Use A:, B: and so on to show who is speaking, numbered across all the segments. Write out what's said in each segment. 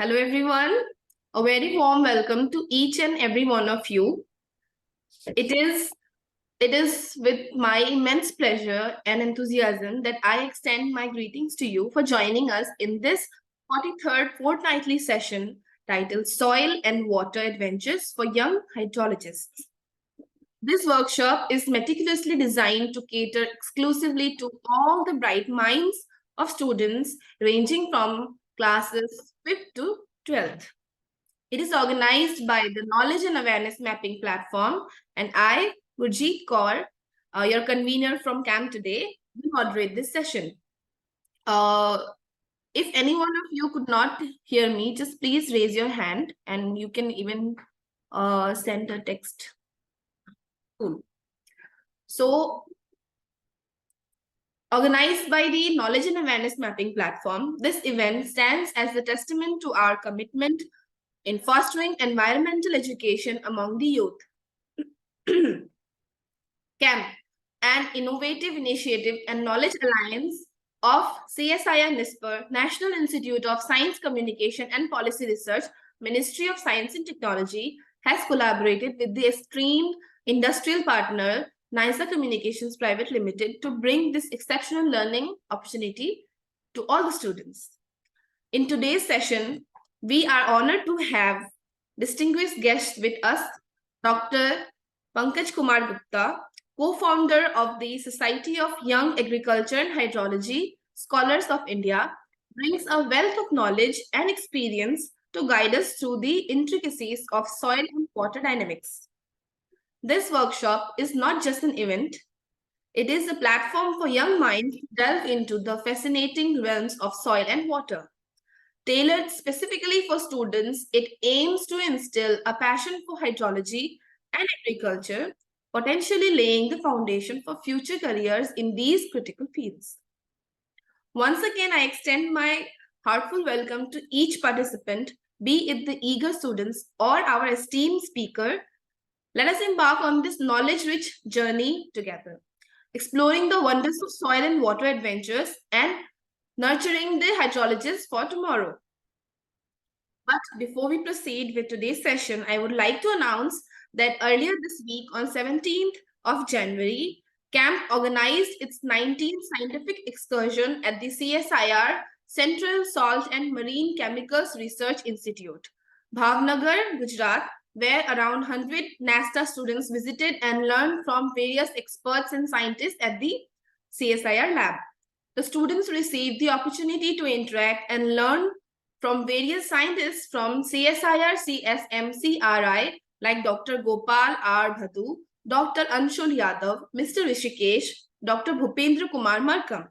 A: Hello, everyone. A very warm welcome to each and every one of you. It is with my immense pleasure and enthusiasm that I extend my greetings to you for joining us in this 43rd fortnightly session titled Soil and Water Adventures for Young Hydrologists. This workshop is meticulously designed to cater exclusively to all the bright minds of students ranging from classes 5th to 12th. It is organized by the Knowledge and Awareness Mapping Platform, and I, Gurjeet Kaur, your convener from camp today, will moderate this session. If any one of you could not hear me, just please raise your hand and you can even send a text. Cool. So, organized by the Knowledge and Awareness Mapping Platform, this event stands as a testament to our commitment in fostering environmental education among the youth. CAMP, an innovative initiative and knowledge alliance of CSIR NISPER, National Institute of Science, Communication and Policy Research, Ministry of Science and Technology, has collaborated with the esteemed industrial partner NISA Communications Private Limited to bring this exceptional learning opportunity to all the students. In today's session, we are honored to have distinguished guests with us, Dr. Pankaj Kumar Gupta, co-founder of the Society of Young Agriculture and Hydrology Scholars of India, brings a wealth of knowledge and experience to guide us through the intricacies of soil and water dynamics. This workshop is not just an event, it is a platform for young minds to delve into the fascinating realms of soil and water. Tailored specifically for students, it aims to instill a passion for hydrology and agriculture, potentially laying the foundation for future careers in these critical fields. Once again, I extend my heartfelt welcome to each participant, be it the eager students or our esteemed speaker. Let us embark on this knowledge-rich journey together, exploring the wonders of soil and water adventures and nurturing the hydrologists for tomorrow. But before we proceed with today's session, I would like to announce that earlier this week on 17th of January, CAMP organized its 19th scientific excursion at the CSIR Central Salt and Marine Chemicals Research Institute, Bhavnagar, Gujarat, where around 100 NASTA students visited and learned from various experts and scientists at the CSIR lab. The students received the opportunity to interact and learn from various scientists from CSIR CSMCRI like Dr. Gopal R. Bhatu, Dr. Anshul Yadav, Mr. Rishikesh, Dr. Bhupendra Kumar Markam.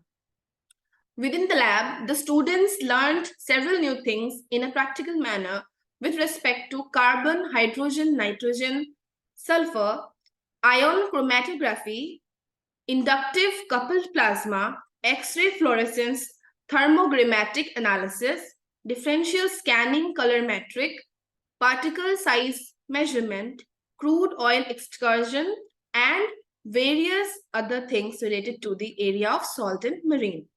A: Within the lab, the students learned several new things in a practical manner with respect to carbon, hydrogen, nitrogen, sulfur, ion chromatography, inductive coupled plasma, X-ray fluorescence, thermogrammetric analysis, differential scanning colorimetric, particle size measurement, crude oil excursion, and various other things related to the area of salt and marine.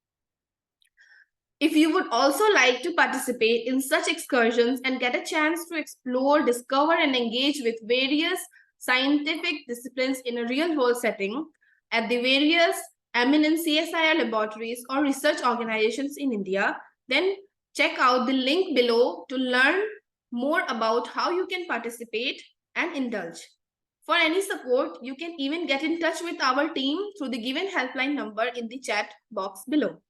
A: If you would also like to participate in such excursions and get a chance to explore, discover, and engage with various scientific disciplines in a real-world setting at the various eminent CSIR laboratories or research organizations in India, then check out the link below to learn more about how you can participate and indulge. For any support, you can even get in touch with our team through the given helpline number in the chat box below.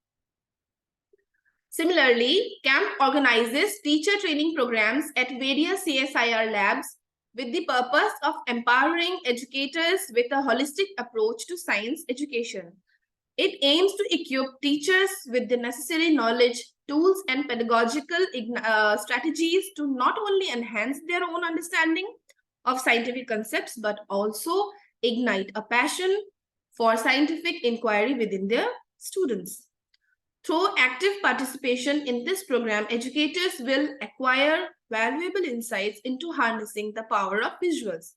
A: Similarly, CAMP organizes teacher training programs at various CSIR labs with the purpose of empowering educators with a holistic approach to science education. It aims to equip teachers with the necessary knowledge, tools, and pedagogical strategies to not only enhance their own understanding of scientific concepts, but also ignite a passion for scientific inquiry within their students. Through active participation in this program, educators will acquire valuable insights into harnessing the power of visuals,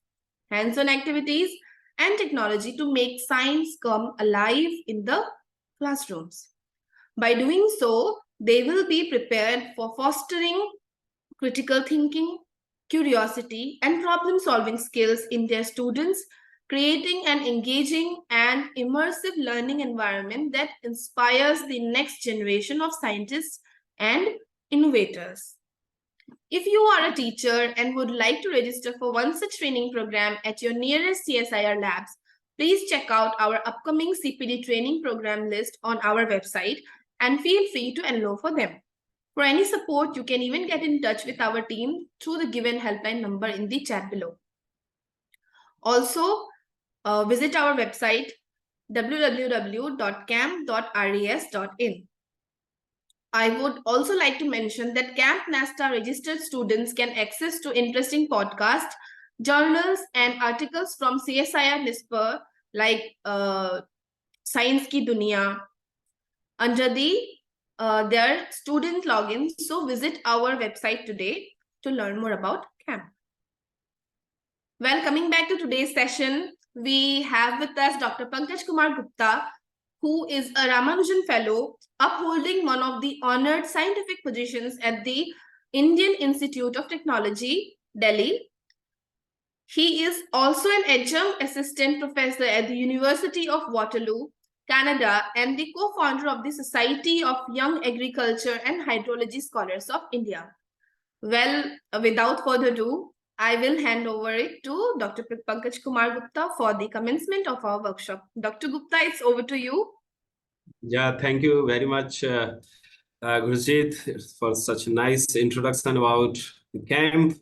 A: hands-on activities, and technology to make science come alive in the classrooms. By doing so, they will be prepared for fostering critical thinking, curiosity, and problem solving skills in their students, creating an engaging and immersive learning environment that inspires the next generation of scientists and innovators. If you are a teacher and would like to register for one such training program at your nearest CSIR labs, please check out our upcoming CPD training program list on our website and feel free to enroll for them. For any support, you can even get in touch with our team through the given helpline number in the chat below. Also, visit our website www.camp.res.in. I would also like to mention that Camp NASTA registered students can access to interesting podcasts, journals, and articles from CSIR NISPER like Science Ki Dunia under their student login. So visit our website today to learn more about Camp. Well, coming back to today's session, we have with us Dr. Pankaj Kumar Gupta, who is a Ramanujan Fellow, upholding one of the honored scientific positions at the Indian Institute of Technology, Delhi. He is also an adjunct assistant professor at the University of Waterloo, Canada, and the co-founder of the Society of Young Agriculture and Hydrology Scholars of India. Well, without further ado, I will hand over it to Dr. Pankaj Kumar Gupta for the commencement of our workshop. Dr. Gupta, it's over to you.
B: Yeah, thank you very much, Gurjit, for such a nice introduction about the camp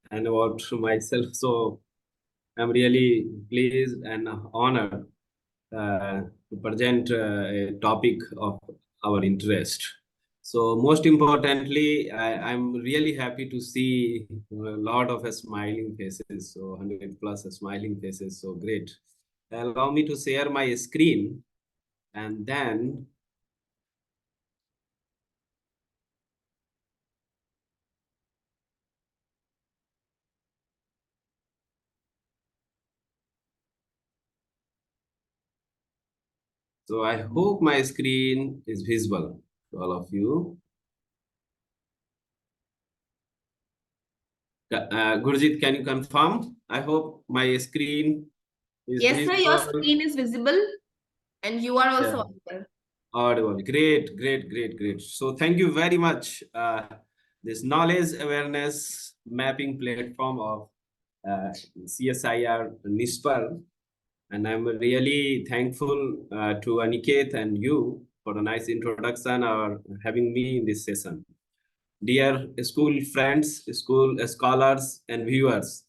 B: and about myself. So I'm really pleased and honored to present a topic of our interest. So most importantly, I'm really happy to see a lot of smiling faces. So 100 plus smiling faces. So great. Allow me to share my screen, and then so I hope my screen is visible to all of you. Gurjit, can you confirm? I hope my screen is
A: Yes,
B: visible.
A: sir, your screen is visible and you are also audible.
B: Audible. Great, great, great, great. So thank you very much. This knowledge awareness mapping platform of CSIR NISPER. And I'm really thankful to Aniket and you for a nice introduction or having me in this session. Dear school friends, school scholars and viewers,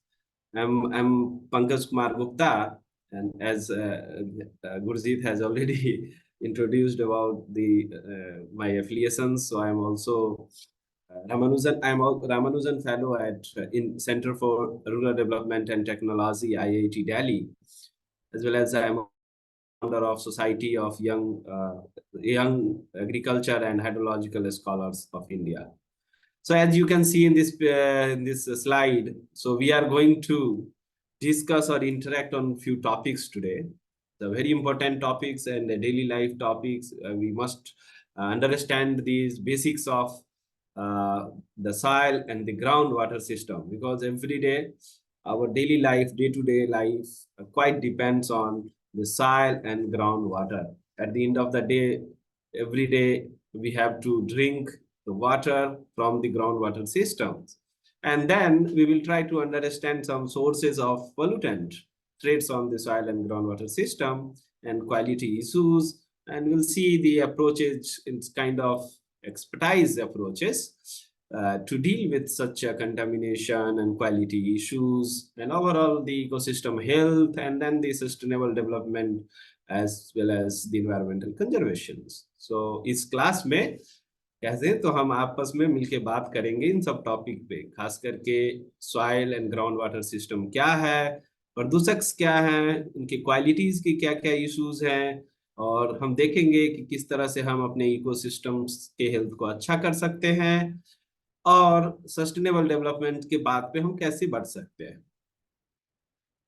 B: I'm Pankaj Kumar Gupta, and as Gurjit has already introduced about the my affiliations, so I'm also Ramanujan. I'm a Ramanujan Fellow at in Center for Rural Development and Technology, IIT Delhi, as well as I'm founder of Society of Young Agriculture and Hydrological Scholars of India. So as you can see in this slide, so we are going to discuss or interact on few topics today. The very important topics and the daily life topics. We must understand these basics of the soil and the groundwater system, because every day our daily life, day-to-day life, quite depends on the soil and groundwater. At the end of the day, every day we have to drink the water from the groundwater systems. And then we will try to understand some sources of pollutant threats on the soil and groundwater system and quality issues. And we'll see the approaches, it's kind of expertise approaches to deal with such a contamination and quality issues and overall the ecosystem health and then the sustainable development as well as the environmental conservation. So इस class में कहते हैं तो हम आपस में मिलके बात करेंगे इन सब टॉपिक पे, खास करके soil and ground water system क्या है, प्रदूषक क्या हैं, उनकी क्वालिटीज की क्या क्या इश्यूज हैं, और हम देखेंगे कि किस तरह से हम अपने इकोसिस्टम्स के हेल्थ को अच्छा कर सकते हैं और सस्टेनेबल डेवलपमेंट के बात पे हम कैसे बढ़ सकते हैं.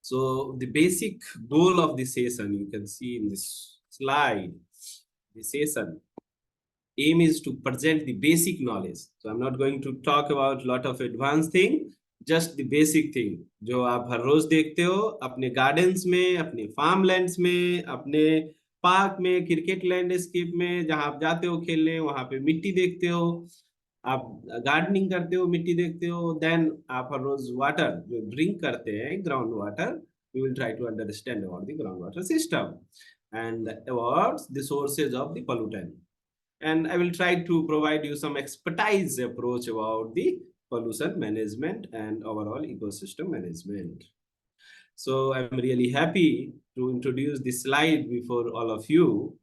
B: So the basic goal of the session, you can see in this slide, the session aim is to present the basic knowledge. So I'm not going to talk about lot of advanced thing, just the basic thing जो आप हर रोज देखते हो अपने gardens में, अपने farm lands में, अपने park में, क्रिकेट लैंडस्केप में, जहां आप जाते हो खेलने, वहां पे मिट्टी देखते हो, आप गार्डनिंग करते हो, मिट्टी देखते हो, देन आप हर रोज वाटर जो ड्रिंक करते हैं, ground water, we will try to understand about the groundwater system and about the sources of the pollutant. And I will try to provide you some expertise approach about the pollution management and overall ecosystem management. So I'm really happy to introduce this slide before all of you.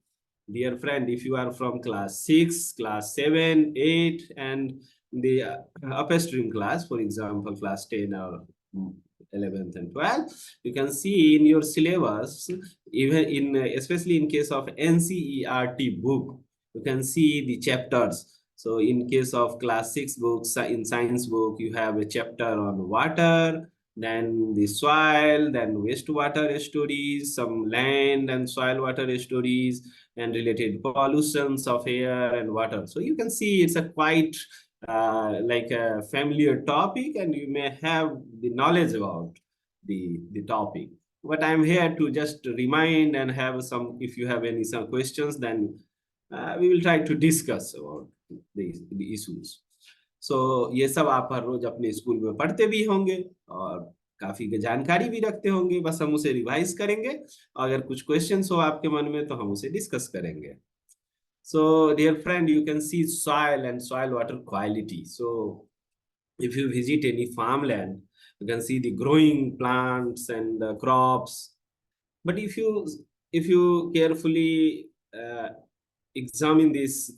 B: Dear friend, if you are from class 6, class 7, 8, and the upper stream class, for example, class 10 or 11th and 12th, you can see in your syllabus, even in especially in case of NCERT book, you can see the chapters. So in case of class 6 books, in science book, you have a chapter on water, then the soil, then wastewater studies, some land and soil water studies, and related pollutions of air and water. So you can see it's a quite like a familiar topic, and you may have the knowledge about the topic. But I'm here to just remind and have some, if you have any some questions, then we will try to discuss about the issues. सो ये सब आप हर रोज अपने school में पढ़ते भी होंगे और काफी जानकारी भी रखते होंगे, बस हम उसे रिवाइज करेंगे। अगर कुछ क्वेश्चंस हो आपके मन में तो हम उसे डिस्कस करेंगे। So dear friend, you can see soil and soil water quality. So if you visit any farmland, you can see the growing plants and crops. But if you carefully examine this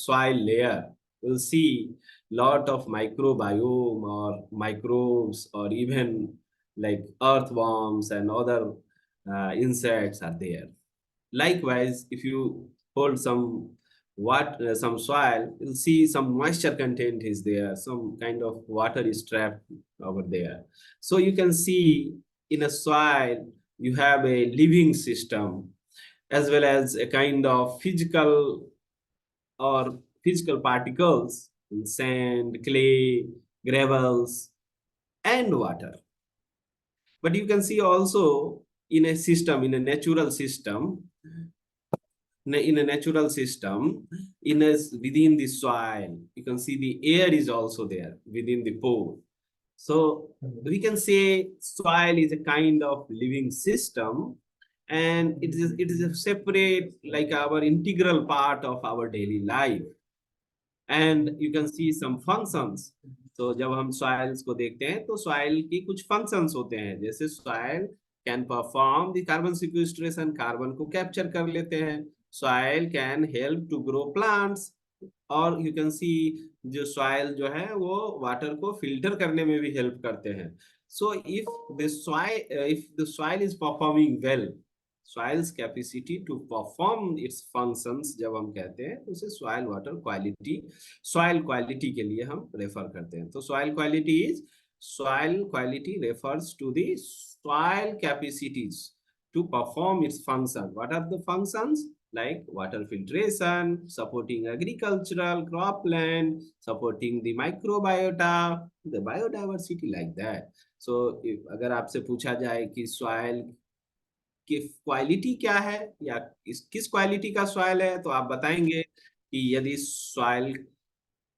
B: soil layer, you'll see lot of microbiome or microbes or even like earthworms and other insects are there. Likewise, if you hold some soil, you'll see some moisture content is there, some kind of water is trapped over there. So you can see in a soil you have a living system as well as a kind of physical particles in sand, clay, gravels, and water. But you can see also in a system, in a natural system, in a natural system, within the soil, you can see the air is also there within the pore. So we can say soil is a kind of living system, and it is a separate, like our integral part of our daily life. And you can see some functions. तो जब हम soils को देखते हैं तो soil की कुछ functions होते हैं, जैसे soil can perform the carbon sequestration, carbon को कैप्चर कर लेते हैं, soil can help to grow plants, और यू कैन सी जो सॉइल जो है वो वाटर को फिल्टर करने में भी हेल्प करते हैं. So if the soil is performing well, soil's capacity to perform its functions जब हम कहते हैं तो उसे soil water quality, soil quality के लिए हम रेफर करते हैं. तो soil quality refers to the soil capacities to perform its function. What are the functions? Like water filtration, supporting agricultural cropland, supporting the microbiota, the biodiversity, like that. So if अगर आपसे पूछा जाए कि soil कि quality क्या है या किस क्वालिटी का सॉइल है, तो आप बताएंगे कि यदि सॉइल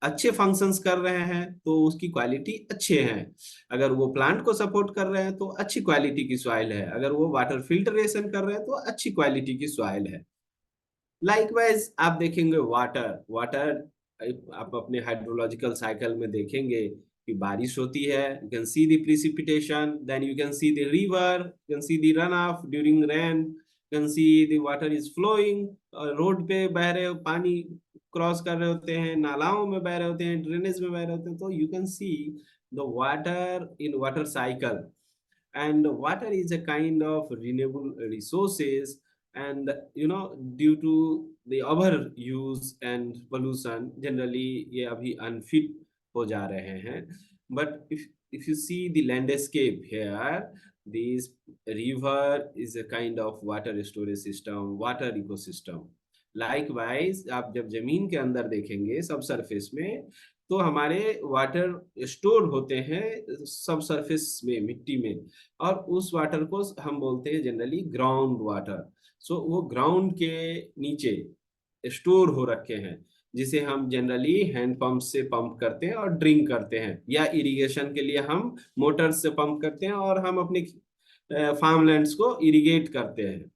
B: अच्छे फंक्शंस कर रहे हैं तो उसकी क्वालिटी अच्छे हैं, अगर वो प्लांट को सपोर्ट कर रहे हैं तो अच्छी क्वालिटी की सॉइल है, अगर वो वाटर फिल्टरेशन कर रहे हैं तो अच्छी क्वालिटी की सॉइल है. लाइकवाइज आप देखेंगे वाटर आप अपने हाइड्रोलॉजिकल साइकिल में देखेंगे कि बारिश होती है, you can see the precipitation, then you can see the river, you can see the run off during rain, you can see the water is flowing, road पे बह रहे पानी क्रॉस कर रहे होते हैं, नालाओं में बह रहे होते हैं, ड्रेनेज में बह रहे होते हैं. तो you can see the water in water cycle, and water is a kind of renewable resources, and due to the overuse and pollution generally ये अभी unfit हो जा रहे हैं. But if you see the landscape here, this river is a kind of water storage system, water ecosystem. Likewise आप जब जमीन के अंदर देखेंगे सब सरफेस में, तो हमारे वाटर स्टोर होते हैं सब सरफेस में, मिट्टी में, और उस वाटर को हम बोलते हैं जनरली ग्राउंड वाटर। सो वो ग्राउंड के नीचे स्टोर हो रखे हैं, जिसे हम जनरली हैंड पंप से पंप करते हैं और ड्रिंक करते हैं, या इरिगेशन के लिए हम मोटर से पंप करते हैं और हम अपने फार्मलैंड्स को इरिगेट करते हैं।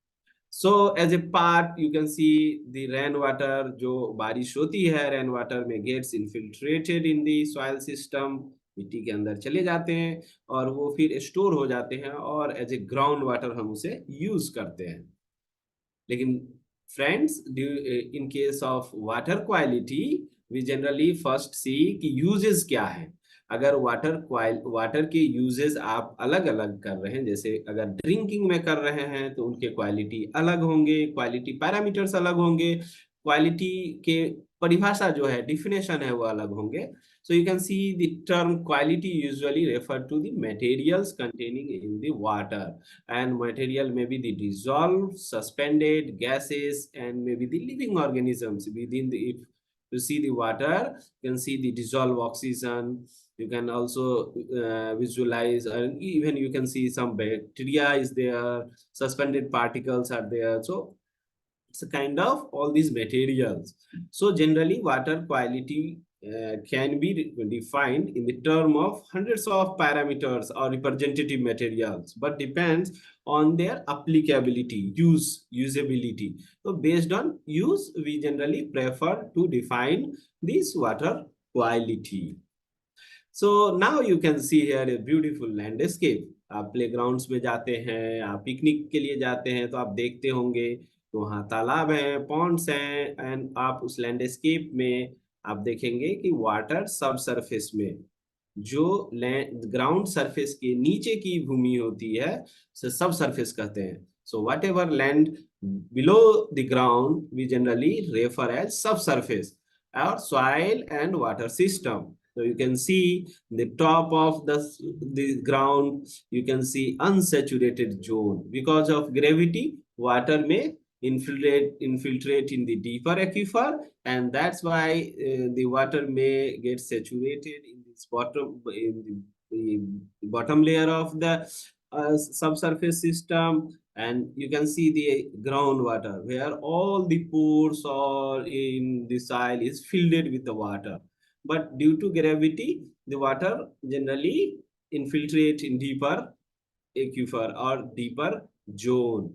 B: So as a part you can see the rain water, जो बारिश होती है रेन वाटर में gets infiltrated in the soil system, मिट्टी के अंदर चले जाते हैं और वो फिर स्टोर हो जाते हैं और एज ए ग्राउंड वाटर हम उसे यूज करते हैं। लेकिन friends, in case of water quality we generally first see कि यूजेस क्या है। अगर वाटर के यूजेस आप अलग अलग कर रहे हैं, जैसे अगर ड्रिंकिंग में कर रहे हैं तो उनके क्वालिटी अलग होंगे, क्वालिटी पैरामीटर्स अलग होंगे, क्वालिटी के परिभाषा जो है, डिफिनेशन है, वो अलग होंगे। So you can see the term quality usually refer to the materials containing in the water, and material may be the dissolved, suspended gases, and maybe the living organisms within the. If you see the water, you can see the dissolved oxygen. You can also visualize, and even you can see some bacteria is there, suspended particles are there. So it's a kind of all these materials. So generally water quality can be defined in the term of hundreds of parameters or representative materials, but depends on their applicability, usability. So based on use, we generally prefer to define this water quality. So now you can see here a beautiful landscape. आप playgrounds में जाते हैं, आप picnic के लिए जाते हैं, तो आप देखते होंगे तो वहाँ तालाब हैं, पॉन्ड्स हैं, एंड आप उस लैंडस्केप में आप देखेंगे कि वाटर सब सरफेस में, जो ग्राउंड सरफेस के नीचे की भूमि होती है, उसे सब सरफेस कहते हैं। So whatever land below the ground we generally refer as subsurface और soil and water system. So you can see the top of the ground, you can see unsaturated zone. Because of gravity, water may infiltrate in the deeper aquifer, and that's why the water may get saturated in this the bottom layer of the subsurface system. And you can see the groundwater where all the pores or in the soil is filled with the water. But due to gravity, the water generally infiltrate in deeper aquifer or deeper zone.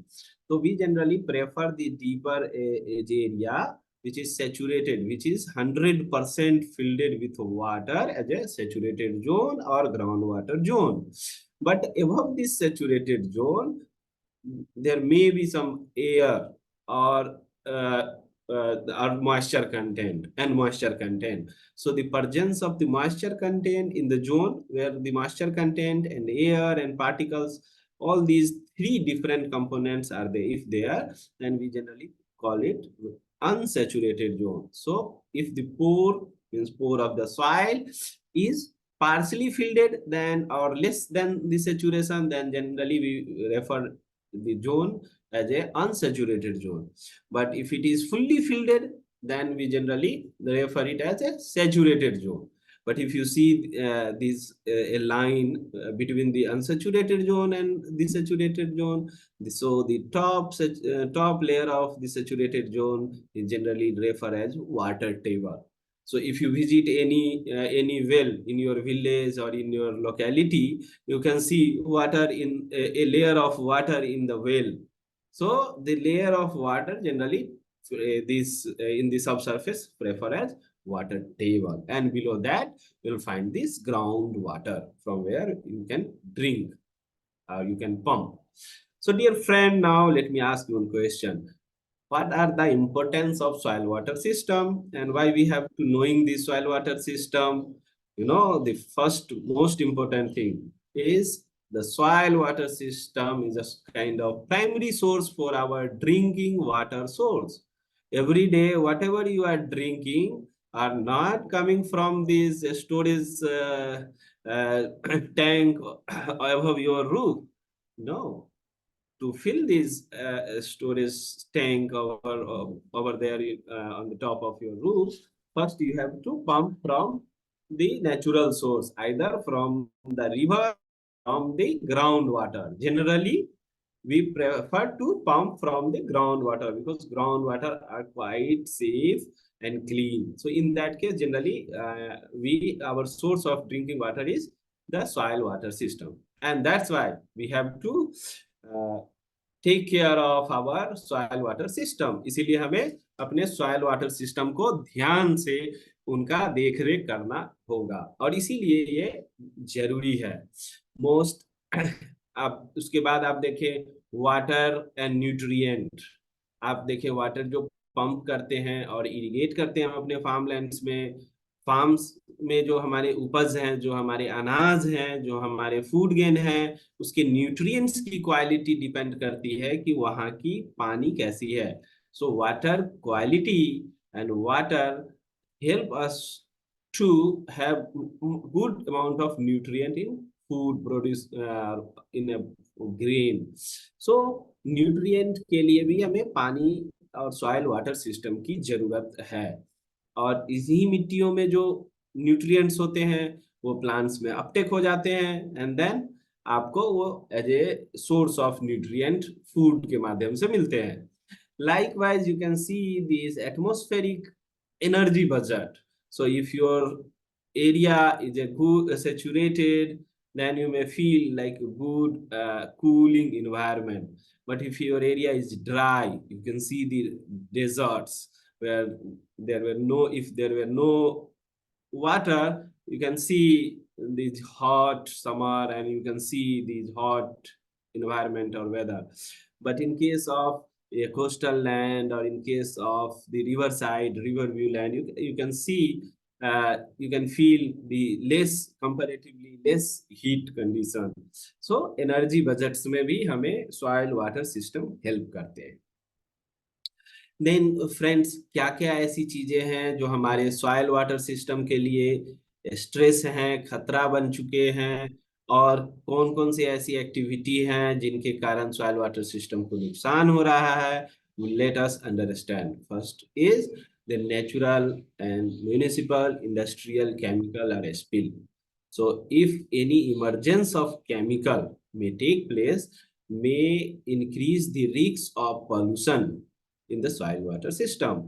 B: So we generally prefer the deeper edge area which is saturated, which is 100% filled with water as a saturated zone or groundwater zone. But above this saturated zone, there may be some air or moisture content and moisture content. So the presence of the moisture content in the zone where the moisture content and air and particles, all these three different components are there. If they are, then we generally call it unsaturated zone. So if the pore means pore of the soil is partially filled then or less than the saturation, then generally we refer the zone as a unsaturated zone. But if it is fully filled, then we generally refer it as a saturated zone. But if you see this a line between the unsaturated zone and the saturated zone, so the top layer of the saturated zone is generally referred as water table. So if you visit any well in your village or in your locality, you can see water in a layer of water in the well. So the layer of water generally this in the subsurface prefer as water table, and below that you'll find this groundwater from where you can drink or you can pump. So dear friend, now let me ask you one question. What are the importance of soil water system and why we have to knowing the soil water system? You know, the first most important thing is the soil water system is a kind of primary source for our drinking water source. Every day, whatever you are drinking are not coming from this storage uh, tank above your roof. No, to fill this storage tank over there on the top of your roof, first you have to pump from the natural source, either from the river, from the groundwater. Generally, we prefer to pump from the groundwater because groundwater are quite safe and clean. So in that case, generally, our source of drinking water is the soil water system, and that's why we have to uh, take care of our soil water system. इसीलिए हमें अपने soil water system को ध्यान से उनका देखरेख करना होगा, और इसीलिए ये जरूरी है मोस्ट। आप उसके बाद आप देखें वाटर एंड न्यूट्रिएंट। आप देखें वाटर जो पंप करते हैं और इरिगेट करते हैं हम अपने फार्मलैंड्स में, फार्म्स में जो हमारे उपज हैं, जो हमारे अनाज हैं, जो हमारे फूड गेन है, उसके न्यूट्रिएंट्स की क्वालिटी डिपेंड करती है कि वहाँ की पानी कैसी है। So water quality and water help us to have good amount of nutrient in food produce in a grain. So nutrient के लिए भी हमें पानी और सॉइल वाटर सिस्टम की जरूरत है, और इसी मिट्टियों में जो न्यूट्रिएंट्स होते हैं वो प्लांट्स में अपटेक हो जाते हैं, एंड देन आपको वो as a source of nutrient food के माध्यम से मिलते हैं। Likewise, you can see this atmospheric energy budget. So if your area is a good saturated, then you may feel like a good cooling environment. But if your area is dry, you can see the deserts where if there were no water, you can see this hot summer and you can see these hot environment or weather. But in case of a coastal land, or in case of the riverside, riverview land, you can see, you can feel the comparatively less heat condition. So energy budgets में भी हमें soil water system help करते हैं। Then friends, क्या क्या ऐसी चीजें हैं जो हमारे सॉइल वाटर सिस्टम के लिए स्ट्रेस हैं, खतरा बन चुके हैं, और कौन कौन सी ऐसी एक्टिविटी हैं जिनके कारण सॉइल वाटर सिस्टम को नुकसान हो रहा है। Let us understand. First is the natural and municipal industrial chemical और spill. So if any emergence of chemical may take place, may increase the risk of pollution in the soil water system.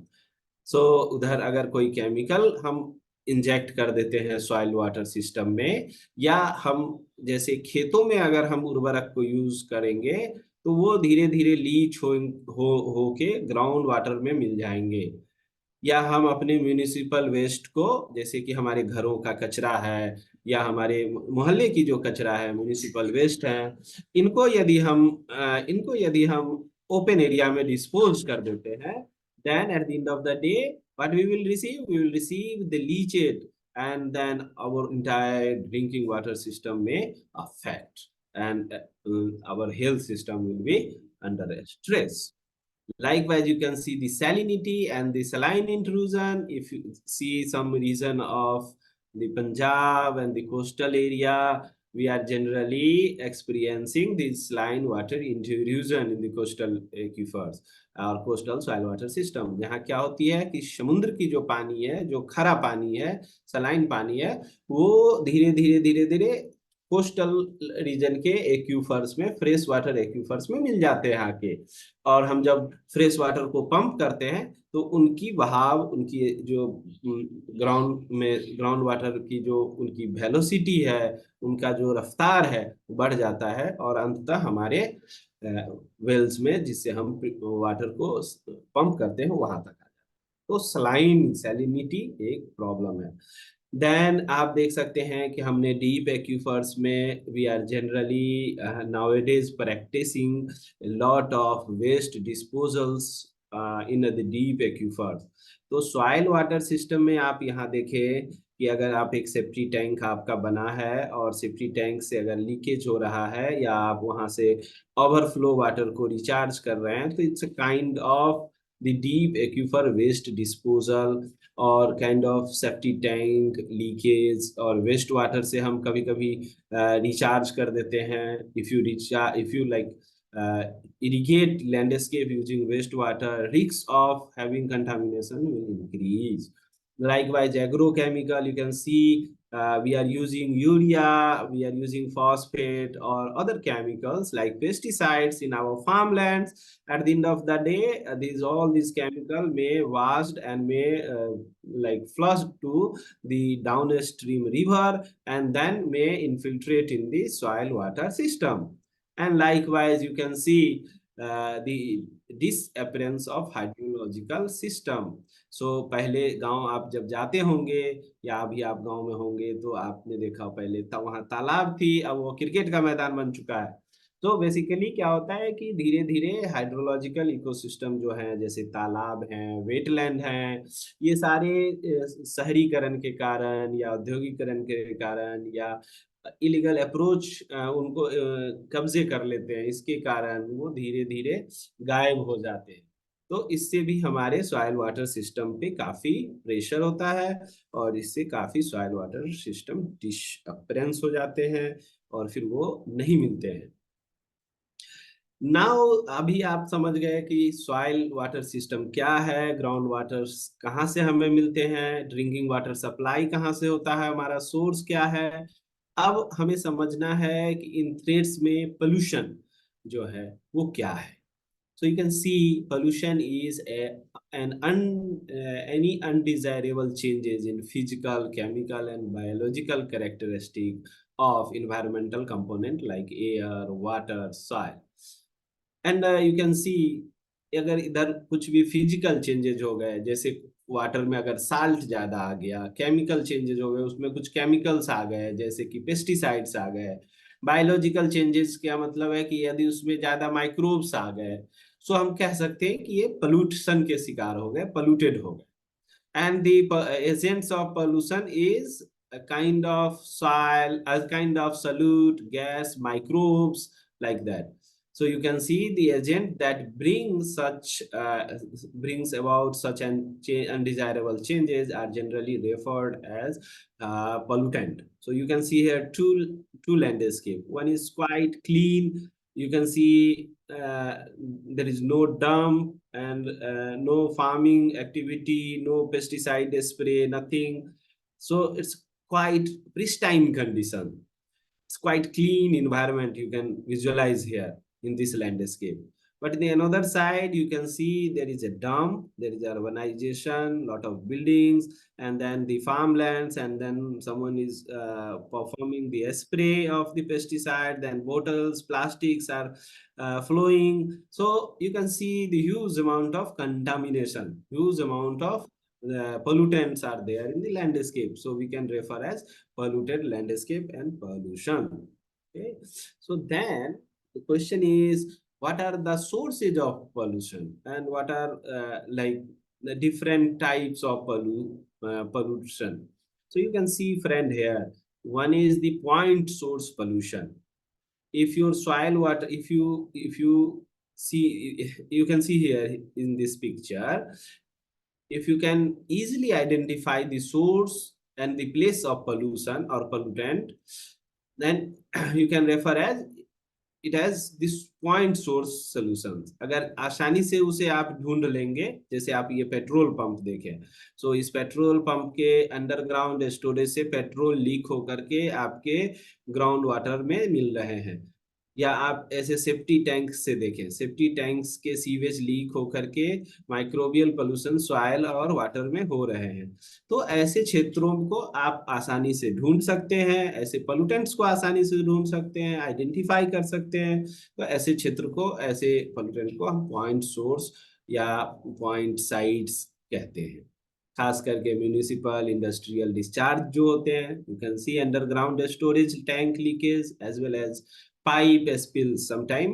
B: So उधर अगर कोई chemical हम inject कर देते हैं soil water system में, या हम जैसे खेतों में अगर हम उर्वरक को यूज करेंगे तो वो धीरे धीरे लीच हो के ग्राउंड वाटर में मिल जाएंगे। या हम अपने म्यूनिसिपल वेस्ट को, जैसे कि हमारे घरों का कचरा है या हमारे मोहल्ले की जो कचरा है, म्यूनिसिपल वेस्ट है, इनको यदि हम ओपन एरिया में डिस्पोज कर देते हैं, then at the end of the day what we will receive the leachate, and then our entire drinking water system may affect, and our health system will be under stress. Likewise, you can see the salinity and the saline intrusion. If you see some region of the Punjab and the coastal area, we are generally experiencing the saline water intrusion in the coastal aquifers और coastal soil water system, जहाँ क्या होती है कि समुद्र की जो पानी है, जो खरा पानी है, सलाइन पानी है, वो धीरे धीरे कोस्टल रीजन के एक्यूफर्स में, फ्रेश वाटर एक्यूफर्स में मिल जाते हैं आके। और हम जब फ्रेश वाटर को पंप करते हैं तो उनकी बहाव, उनकी जो ग्राउंड वाटर की जो उनकी वेलोसिटी है, उनका जो रफ्तार है, बढ़ जाता है, और अंततः हमारे वेल्स में जिससे हम वाटर को पंप करते हैं वहां तक आ जाता है। तो सैलिनिटी एक प्रॉब्लम है। देन आप देख सकते हैं कि हमने डीप एक्यूफर्स में we are generally nowadays practicing lot of waste disposals in the deep aquifers. तो सॉइल वाटर सिस्टम में आप यहाँ देखें कि अगर आप एक सेफ्टी टैंक आपका बना है और सेफ्टी टैंक से अगर लीकेज हो रहा है, या आप वहां से ओवरफ्लो वाटर को रिचार्ज कर रहे हैं, तो it's a kind of the deep aquifer waste disposal और kind of safety tank leakage. और वेस्ट वाटर से हम कभी कभी रिचार्ज कर देते हैं। If you like irrigate landscape using wastewater, risks of having contamination will increase. Likewise, agrochemical, you can see we are using urea, we are using phosphate or other chemicals like pesticides in our farmlands. At the end of the day, these chemical may washed and may like flushed to the downstream river and then may infiltrate in the soil water system. And likewise, you can see the disappearance of hydrological system. सो पहले गांव आप जब जाते होंगे या अभी आप गांव में होंगे तो आपने देखा पहले वहां तालाब थी, अब वो क्रिकेट का मैदान बन चुका है। तो बेसिकली क्या होता है कि धीरे धीरे हाइड्रोलॉजिकल इकोसिस्टम जो है, जैसे तालाब हैं, वेटलैंड हैं, ये सारे शहरीकरण के कारण या औद्योगिकरण के कारण या इलीगल अप्रोच उनको कब्जे कर लेते हैं, इसके कारण वो धीरे धीरे गायब हो जाते हैं। तो इससे भी हमारे सॉइल वाटर सिस्टम पे काफी प्रेशर होता है और इससे काफी सॉइल वाटर सिस्टम डिसअपियरेंस हो जाते हैं और फिर वो नहीं मिलते हैं। नाउ अभी आप समझ गए कि सॉइल वाटर सिस्टम क्या है, ग्राउंड वाटर कहाँ से हमें मिलते हैं, ड्रिंकिंग वाटर सप्लाई कहाँ से होता है, हमारा सोर्स क्या है। अब हमें समझना है कि इन थ्रेड्स में पोल्यूशन जो है वो क्या है। So you can see pollution is any undesirable changes in physical, chemical, and biological characteristic of environmental component like air, water, soil. And you can सी अगर इधर कुछ भी फिजिकल चेंजेज हो गए, जैसे वाटर में अगर साल्ट ज्यादा आ गया, केमिकल चेंजेज हो गए, उसमें कुछ केमिकल्स आ गए जैसे कि पेस्टिसाइड्स आ गए। बायोलॉजिकल चेंजेस क्या मतलब है कि यदि उसमें ज्यादा माइक्रोब्स आ गए, सो हम कह सकते हैं कि ये पोल्यूशन के शिकार हो गए, पोल्यूटेड हो गए। And the agents of pollution is a kind of soil, a kind of solute, gas, microbes, like that. So you can see the agent that brings about such an undesirable changes are generally referred as pollutant. So you can see here two landscape. One is quite clean. You can see there is no dump and no farming activity, no pesticide spray, nothing. So it's quite pristine condition. It's quite clean environment you can visualize here in this landscape. But in the another side, you can see there is a dump, there is urbanization, lot of buildings, and then the farmlands, and then someone is performing the spray of the pesticide, then bottles, plastics are flowing. So you can see the huge amount of contamination, huge amount of pollutants are there in the landscape. So we can refer as polluted landscape and pollution. Okay, so then the question is, what are the sources of pollution and what are like the different types of pollution. So you can see friend here, one is the point source pollution. If your soil water, if you see, you can see here in this picture, if you can easily identify the source and the place of pollution or pollutant, then you can refer as it has this point source solutions. अगर आसानी से उसे आप ढूंढ लेंगे, जैसे आप ये पेट्रोल पंप देखें, सो इस पेट्रोल पंप के अंडरग्राउंड स्टोरेज से पेट्रोल लीक होकर के आपके ग्राउंड वाटर में मिल रहे हैं। या आप ऐसे सेफ्टी टैंक से देखें, सेफ्टी टैंक्स के सीवेज लीक होकर के माइक्रोबियल पोल्यूशन सॉइल और वाटर में हो रहे हैं। तो ऐसे क्षेत्रों को आप आसानी से ढूंढ सकते हैं, ऐसे पोल्यूटेंट्स को आसानी से ढूंढ सकते हैं, आइडेंटिफाई कर सकते हैं। तो ऐसे क्षेत्र को, ऐसे पोल्यूटेंट को हम पॉइंट सोर्स या पॉइंट साइट्स कहते हैं। खास करके म्यूनिसिपल इंडस्ट्रियल डिस्चार्ज जो होते हैं, you can see underground storage tank leakage as well as pipe spill sometime.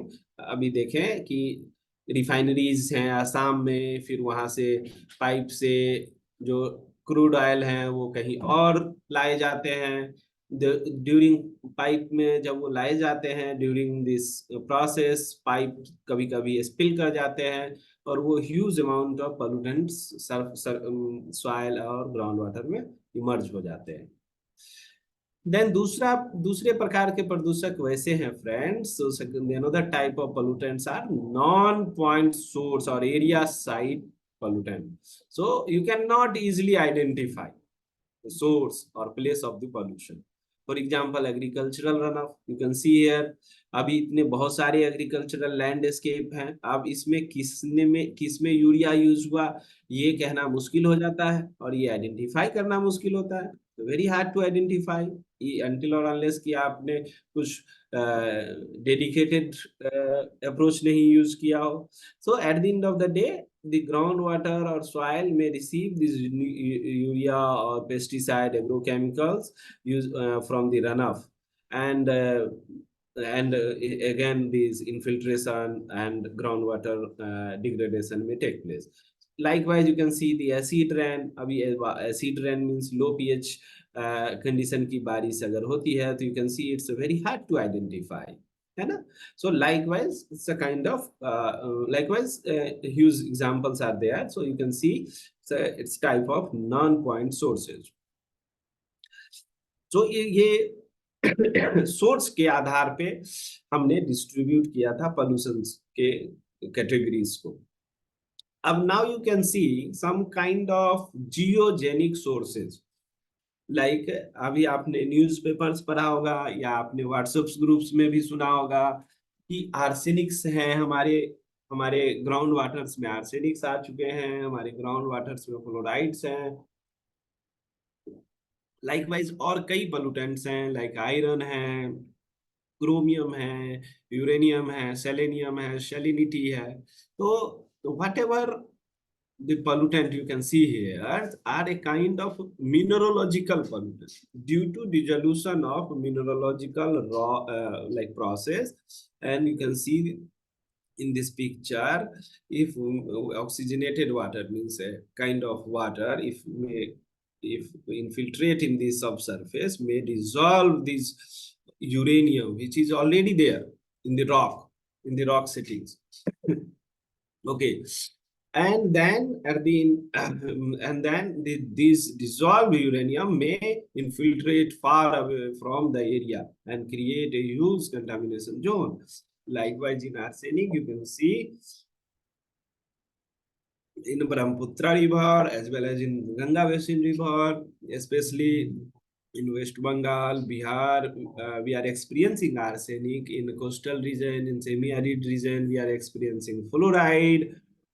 B: अभी देखें कि रिफाइनरीज हैं आसाम में, फिर वहां से पाइप से जो क्रूड ऑयल हैं वो कहीं और लाए जाते हैं। ड्यूरिंग पाइप में जब वो लाए जाते हैं, ड्यूरिंग दिस प्रोसेस पाइप कभी कभी स्पिल कर जाते हैं और वो huge amount of pollutants soil और ग्राउंड वाटर में इमर्ज हो जाते हैं। देन दूसरे प्रकार के प्रदूषक वैसे हैं friends, another type of pollutants are non point source और area side pollutant. So you cannot easily identify the source or place of the pollution. For example, agricultural runoff. You can see here, अभी इतने बहुत सारे agricultural landscape हैं, अब इसमें किसमें urea use हुआ ये कहना मुश्किल हो जाता है और ये आइडेंटिफाई करना मुश्किल होता है. Very hard to identify until और अनलेस कि आपने कुछ डेडिकेटेड अप्रोच नहीं यूज किया हो. So at the end of the day, the groundwater or soil may receive this urea or pesticide agrochemicals used from the runoff, and again these infiltration and groundwater degradation may take place. Likewise, you can see the acid rain. अभी acid rain means low pH condition की बारिश अगर होती है तो you can see it's very hard to identify, है ना. So likewise, it's a kind of huge examples are there. So you can see it's type of non-point sources. So ये source के आधार पे हमने डिस्ट्रीब्यूट किया था पोल्यूशन के categories को. अब now you can see some kind of geogenic sources. Like अभी आपने न्यूज़पेपर्स पढ़ा होगा या आपने व्हाट्सएप ग्रुप्स में भी सुना होगा कि आर्सेनिक्स हैं हमारे हमारे ग्राउंड वाटर्स में. आर्सेनिक्स आ चुके हैं हमारे ग्राउंड वाटर्स में, फ्लोराइड्स हैं. लाइकवाइज और कई पोल्यूटेंट्स हैं, लाइक आयरन है, क्रोमियम है, यूरेनियम है, सेलेनियम है, सेलिनिटी है. तो whatever the pollutant you can see here are a kind of mineralogical pollutant due to dissolution of mineralogical raw like process. And you can see in this picture, if oxygenated water means a kind of water, if infiltrate in the subsurface, may dissolve this uranium which is already there in the rock settings. Okay. And then this dissolved uranium may infiltrate far away from the area and create a huge contamination zone. Likewise, in arsenic, you can see in Brahmaputra River as well as in Ganga Basin River, especially in West Bengal, Bihar, we are experiencing arsenic. In coastal region, in semi-arid region, we are experiencing fluoride.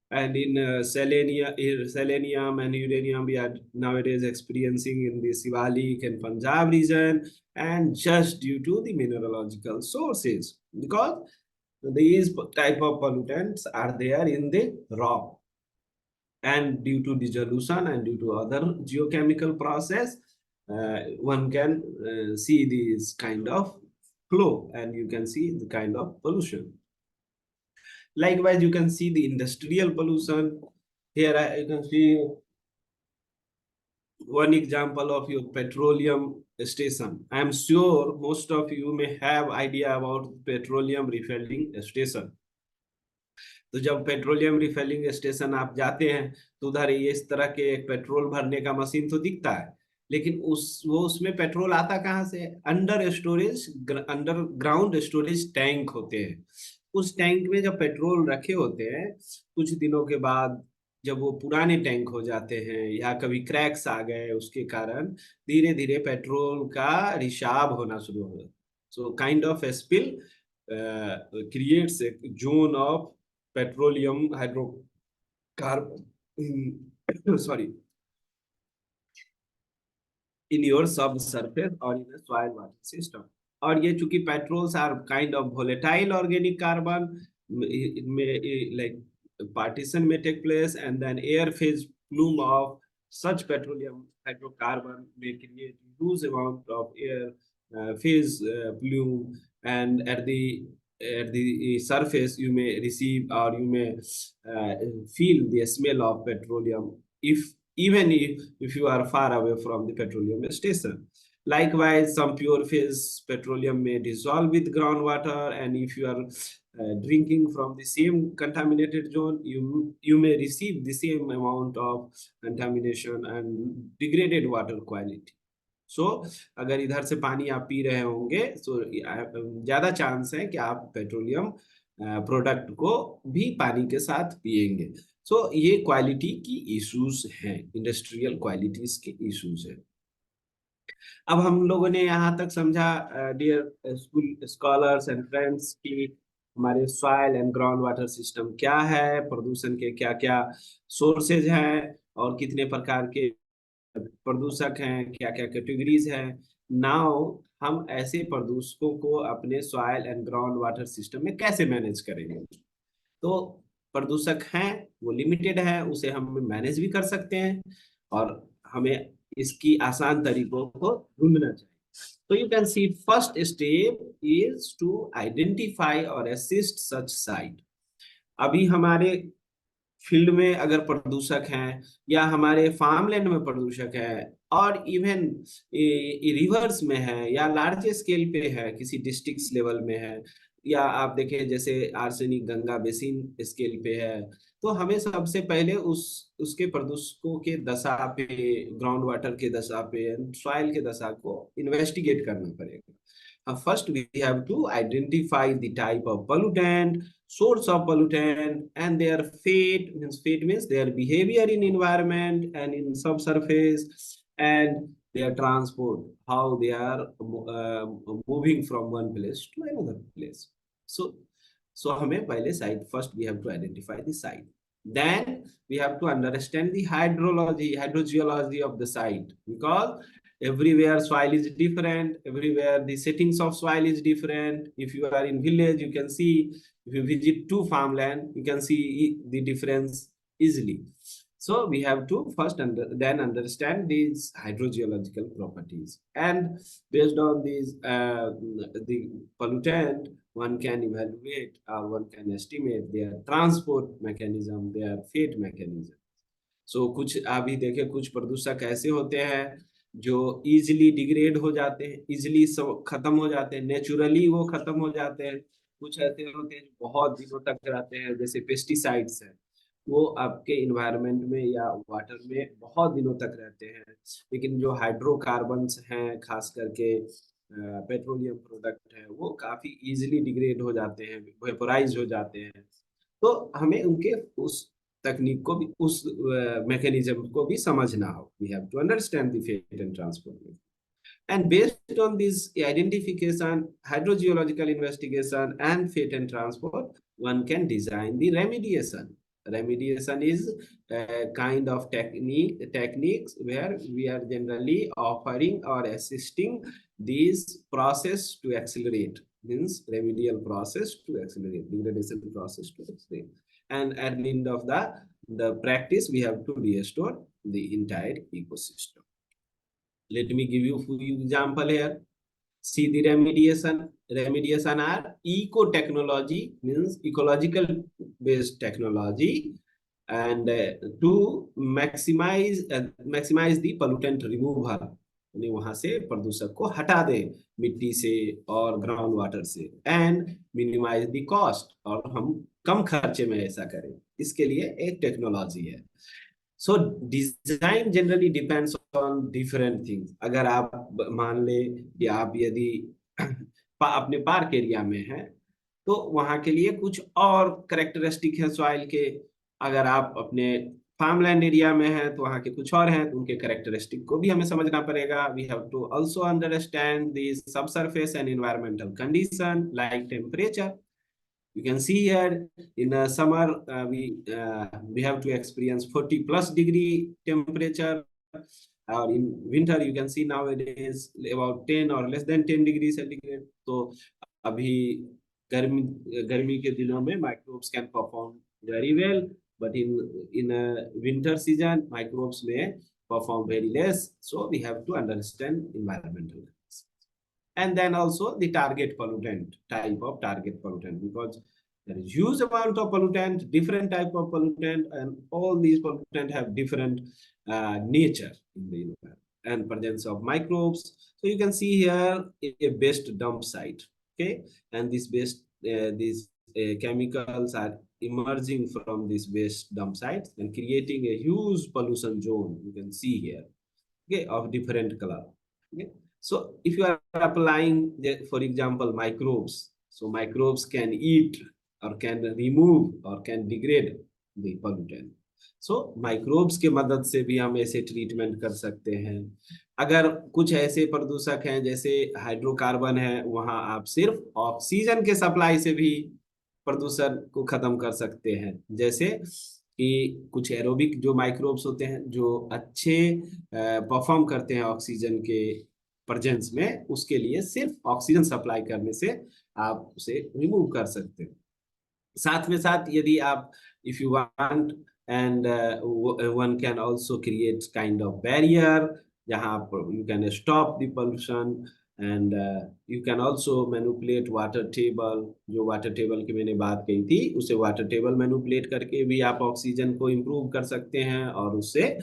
B: And in selenium and uranium, we are nowadays experiencing in the Sivalik and Punjab region, and just due to the mineralogical sources, because these type of pollutants are there in the rock, and due to dissolution and due to other geochemical process, one can see this kind of flow, and you can see the kind of pollution. Likewise, you can see the industrial pollution. Here you can see one example of your petroleum station. I am sure most of you may have idea about petroleum refueling station. तो जब petroleum refilling station आप जाते हैं तो उधर ये इस तरह के पेट्रोल भरने का मशीन तो दिखता है, लेकिन उसमें पेट्रोल आता कहाँ से? अंडर ग्राउंड स्टोरेज टैंक होते हैं. उस टैंक में जब पेट्रोल रखे होते हैं, कुछ दिनों के बाद जब वो पुराने टैंक हो जाते हैं या कभी क्रैक्स आ गए, उसके कारण धीरे धीरे पेट्रोल का रिसाव होना शुरू हो गया. So kind of spill creates a zone of petroleum hydrocarbon in your subsurface or in a soil water system. और ये चूंकि petrols are kind of volatile organic carbon, it may like partition may take place, and then air phase plume of such petroleum hydrocarbon may create huge amount of air phase plume, and at the surface you may receive or you may feel the smell of petroleum even if you are far away from the petroleum station. Likewise, some pure phase petroleum may dissolve with groundwater, and if you are drinking from the same contaminated zone, you may receive the same amount of contamination and degraded water quality. सो अगर इधर से पानी आप P रहे होंगे तो ज्यादा chance है कि आप पेट्रोलियम प्रोडक्ट को भी पानी के साथ पिएंगे। सो ये क्वालिटी की इश्यूज हैं, इंडस्ट्रियल क्वालिटीज के इश्यूज हैं। अब हम लोगों ने यहाँ तक समझा dear school scholars and friends की हमारे soil and ground water system क्या है, प्रदूषण के क्या क्या सोर्सेज हैं, और कितने प्रकार के प्रदूषक हैं, क्या क्या कैटेगरीज हैं। नाउ हम ऐसे प्रदूषकों को अपने soil and ground water system में कैसे मैनेज करेंगे। तो प्रदूषक हैं वो लिमिटेड है, उसे हम मैनेज भी कर सकते हैं, और हमें इसकी आसान तरीकों को ढूंढना चाहिए। तो you can see first step is to identify और असिस्ट सच साइट। अभी हमारे फील्ड में अगर प्रदूषक हैं, या हमारे फार्मलैंड में प्रदूषक है, और इवन रिवर्स में है, या लार्ज स्केल पे है, किसी डिस्ट्रिक्ट लेवल में है, या आप देखें जैसे आर्सेनिक गंगा बेसिन स्केल पे है, तो हमें सबसे पहले उसके प्रदूषकों के दशा पे, ग्राउंड वाटर के दशा पे, सॉइल के दशा को इन्वेस्टिगेट करना पड़ेगा। First, we have to identify the type of pollutant, source of pollutant, and their fate means their behavior in environment and in subsurface, and their transport, how they are moving from one place to another place. So, हमें पहले site, first we have to identify the site. Then we have to understand the hydrogeology of the site, because everywhere soil is different, everywhere the settings of soil is different. If you are in village, you can see, if you visit to farmland, you can see the difference easily. So we have to first then understand these hydrogeological properties, and based on these the pollutant, one can evaluate or one can estimate their transport mechanism, their fate mechanism. कुछ अभी देखे, कुछ प्रदूषक ऐसे होते हैं जो easily degrade हो जाते हैं, इजिली सब खत्म हो जाते हैं, नेचुरली वो खत्म हो जाते हैं। कुछ ऐसे होते हैं जो बहुत दिनों तक रहते हैं, जैसे पेस्टिसाइड्स हैं, वो आपके इन्वायरमेंट में या वाटर में बहुत दिनों तक रहते हैं। लेकिन जो हाइड्रोकार्बन्स हैं, खास करके पेट्रोलियम प्रोडक्ट है, वो काफी इजिली डिग्रेड हो जाते हैं, वेपोराइज हो जाते हैं। तो हमें उनके उस तकनीक को भी, उस मैकेनिज्म को भी समझना हो। We have to understand the fate and transport. And based on this identification, hydrogeological investigation, and fate and transport, one can design the remediation. Remediation is a kind of techniques where we are generally offering or assisting these process to accelerate. Means remedial process to accelerate, degradation process to accelerate. And at the end of the practice, we have to restore the entire ecosystem. Let me give you a few example here. See the remediation. Remediation are eco-technology, means ecological based technology, and to maximize the pollutant removal. यानी वहां से प्रदूषक को हटा दे मिट्टी से और ground water से, एंड मिनिमाइज द कॉस्ट, और हम कम खर्चे में ऐसा करें, इसके लिए एक टेक्नोलॉजी है। So design generally depends on different things. अगर आप मान ले कि आप यदि अपने पार्क एरिया में हैं, तो वहां के लिए कुछ और करेक्टरिस्टिक है सॉइल के। अगर आप अपने फार्मलैंड एरिया में हैं तो वहां के कुछ और हैं, तो उनके करेक्टरिस्टिक को भी हमें समझना पड़ेगा। We have to also understand the subsurface and environmental condition like temperature. You can see here in summer we have to experience 40 plus degree temperature, or in winter you can see nowadays about 10 or less than 10 degrees centigrade. तो अभी गर्मी गर्मी के दिनों में microbes can perform very well, but in a winter season microbes may perform very less. So we have to understand environmental. And then also the target pollutant, type of target pollutant, because there is huge amount of pollutant, different type of pollutant, and all these pollutant have different nature in the environment and presence of microbes. So you can see here a waste dump site, okay, and this waste these chemicals are emerging from this waste dump sites and creating a huge pollution zone. You can see here, okay, of different color. Okay? So if you are applying, for example, microbes, so microbes can eat or can remove or can degrade the pollutant. So microbes के मदद से भी हम ऐसे treatment कर सकते हैं। अगर कुछ ऐसे प्रदूषक हैं जैसे हाइड्रोकार्बन है, वहां आप सिर्फ ऑक्सीजन के सप्लाई से भी प्रदूषण को खत्म कर सकते हैं। जैसे कि कुछ एरोबिक जो माइक्रोब्स होते हैं जो अच्छे परफॉर्म करते हैं ऑक्सीजन के प्रेजेंस में, उसके लिए सिर्फ ऑक्सीजन सप्लाई करने से आप उसे रिमूव कर सकते हैं। साथ में साथ यदि आप, if you want, and one can also create kind of barrier जहाँ आप you can stop the pollution, and you can also manipulate water table। जो वाटर टेबल की मैंने बात कही थी, उसे वाटर टेबल मैनिपुलेट करके भी आप ऑक्सीजन को इम्प्रूव कर सकते हैं, और उससे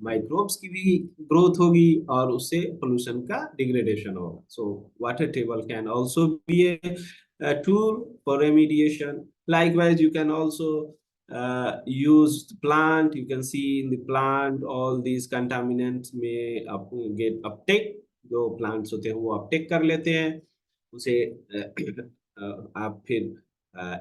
B: माइक्रोब्स की भी ग्रोथ होगी और उससे पोल्यूशन का डिग्रेडेशन होगा। So water table can also be a tool for remediation। Likewise, you can also use plant। You can see in the plant all these contaminants may get uptake। जो plants होते हैं वो uptake कर लेते हैं, उसे आप फिर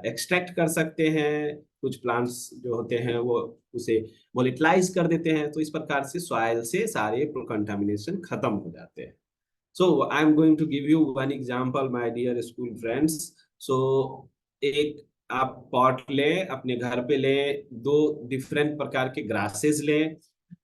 B: एक्सट्रैक्ट कर सकते हैं। कुछ प्लांट्स जो होते हैं वो उसे वोलेटिलाइज कर देते हैं, तो इस प्रकार से सॉइल से सारे कंटामिनेशन खत्म हो जाते हैं। So I'm going to give you one example, my dear school friends। So एक आप पॉट लें, अपने घर पे लें, दो डिफरेंट प्रकार के ग्रासेस लें,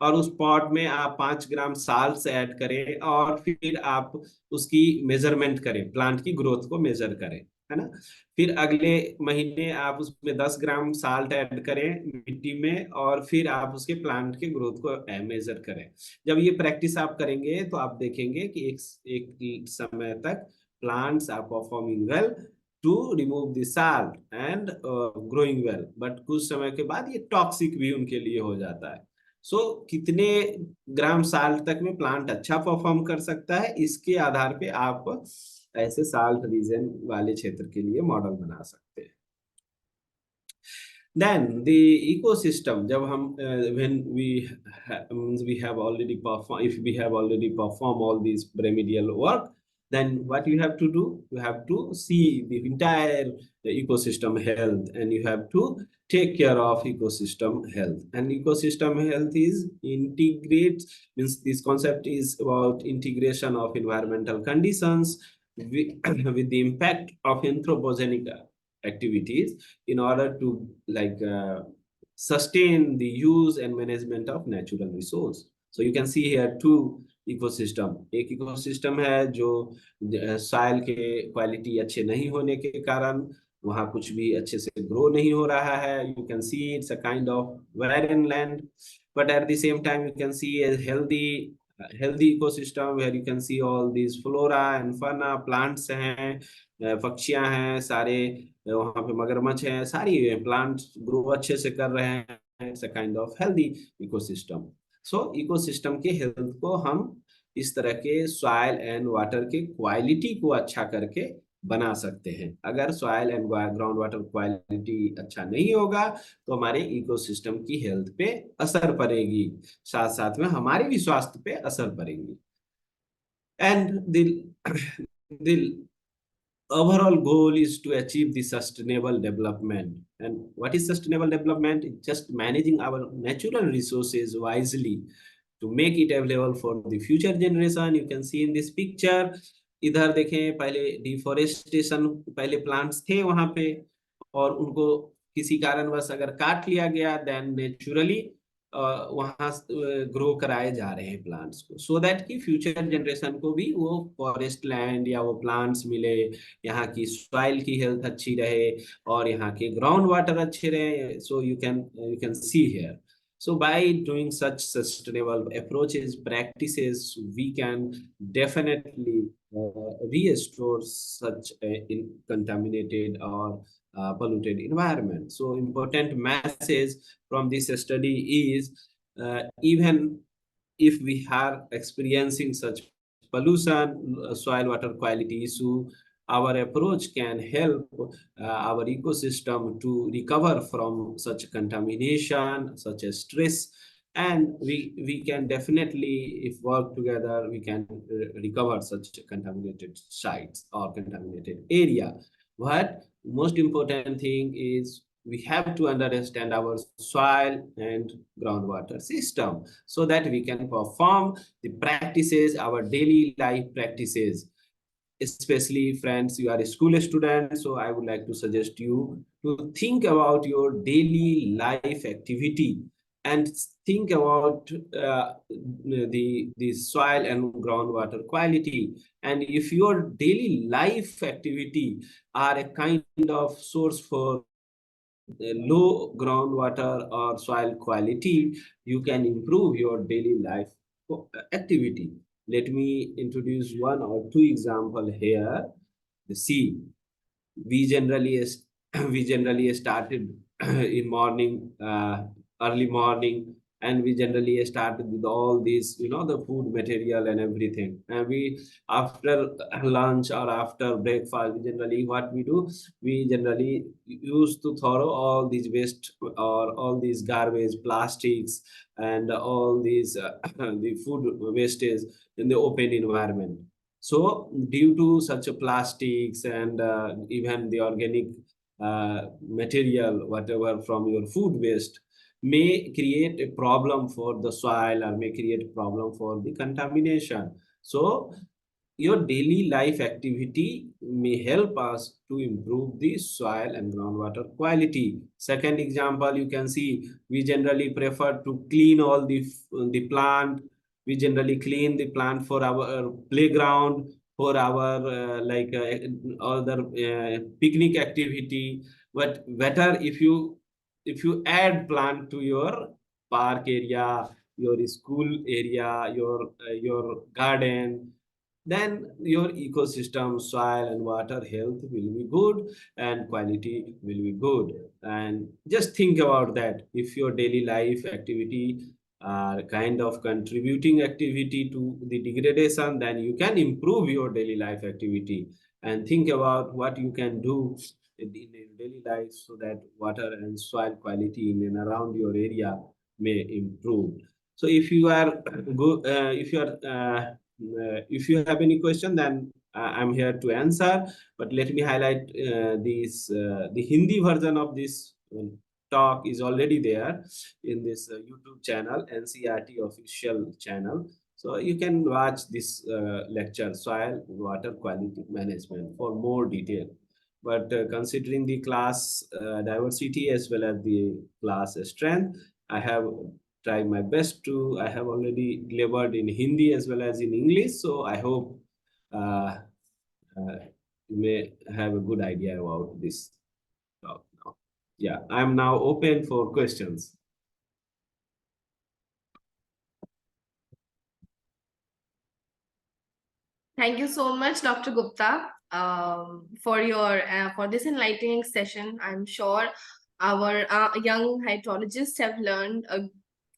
B: और उस पॉट में आप 5 ग्राम साल्ट ऐड करें, और फिर आप उसकी मेजरमेंट करें, प्लांट की ग्रोथ को मेजर करें, है ना। फिर अगले महीने आप उसमें 10 ग्राम साल्ट ऐड करें मिट्टी में, और फिर आप उसके प्लांट के ग्रोथ को मेजर करें। जब ये प्रैक्टिस आप करेंगे तो आप देखेंगे कि एक समय तक plants are performing well to remove the salt and growing well, but कुछ समय के बाद ये टॉक्सिक भी उनके लिए हो जाता है। सो कितने ग्राम साल्ट तक में प्लांट अच्छा परफॉर्म कर सकता है, इसके आधार पे आप ऐसे साल्ट रीजन वाले क्षेत्र के लिए मॉडल बना सकते हैं। Then the ecosystem, जब हम when we have already perform, if we have already performed all these remedial work, then what you have to do, you have to see the entire ecosystem health, and you have to take care of ecosystem health। And ecosystem health is integrate, means this concept is about integration of environmental conditions with, with the impact of anthropogenic activities in order to sustain the use and management of natural resource। So you can see here two ecosystem। एक ecosystem है जो soil के quality अच्छे नहीं होने के कारण वहां कुछ भी अच्छे से ग्रो नहीं हो रहा है। You can see it's a kind of barren land, but at the same time you can see a healthy ecosystem where you can see all these flora and fauna, plants हैं, पक्षियां हैं सारे, वहां पे मगरमच्छ हैं, सारी प्लांट्स ग्रो अच्छे से कर रहे हैं। It's a kind of healthy ecosystem. So ecosystem के हेल्थ को हम इस तरह के सॉइल एंड वाटर के क्वालिटी को अच्छा करके बना सकते हैं। अगर soil and ground water quality अच्छा नहीं होगा तो हमारे इकोसिस्टम की हेल्थ पे असर पड़ेगी, साथ साथ में हमारे भी स्वास्थ्य पे असर पड़ेगी। And the overall goal is to achieve the sustainable development। And what is sustainable development? It's just managing our natural resources wisely to make it available for the future generation। You can see in this picture, इधर देखें, पहले deforestation, पहले plants थे वहां पे, और उनको किसी कारणवश अगर काट लिया गया, देन नेचुरली वहां ग्रो कराए जा रहे हैं प्लांट्स को, सो दैट कि फ्यूचर जनरेशन को भी वो फॉरेस्ट लैंड या वो प्लांट्स मिले, यहाँ की सॉइल की हेल्थ अच्छी रहे, और यहाँ के ग्राउंड वाटर अच्छे रहे। सो you can see here। So by doing such sustainable approaches, practices, we can definitely restore such a contaminated or polluted environment। So important message from this study is, even if we are experiencing such pollution, soil water quality issue, our approach can help our ecosystem to recover from such contamination, such as stress, and we can definitely, if work together, we can recover such contaminated sites or contaminated area. But most important thing is we have to understand our soil and groundwater system so that we can perform the practices, our daily life practices. Especially friends, you are a school student, so I would like to suggest you to think about your daily life activity and think about the soil and groundwater quality. And if your daily life activity are a kind of source for low groundwater or soil quality, you can improve your daily life activity. Let me introduce one or two example here. See, we generally we generally started in morning, early morning, and we generally started with all these, the food material and everything. And we, after lunch or after breakfast, we generally, what we do, we generally used to throw all these waste or all these garbage, plastics, and all these the food wastage in the open environment. So due to such a plastics and even the organic material, whatever from your food waste, may create a problem for the soil or may create a problem for the contamination. So your daily life activity may help us to improve the soil and groundwater quality. Second example, you can see we generally prefer to clean all the plant. We generally clean the plant for our playground, for our other picnic activity. But better if you add plant to your park area, your school area, your garden, then your ecosystem, soil and water health will be good and quality will be good. And just think about that. If your daily life activity are kind of contributing activity to the degradation, then you can improve your daily life activity and think about what you can do in your daily life so that water and soil quality in and around your area may improve. So if you are good, if you have any question, then I'm here to answer. But let me highlight the Hindi version of this talk is already there in this YouTube channel, NCRT official channel. So you can watch this lecture, Soil Water Quality Management, for more detail. But considering the class diversity as well as the class strength, I have tried my best to. I have already delivered in Hindi as well as in English. So I hope uh, uh, you may have a good idea about this talk now. Yeah, I'm now open for questions.
A: Thank you so much, Dr. Gupta, for your for this enlightening session. I'm sure our young hydrologists have learned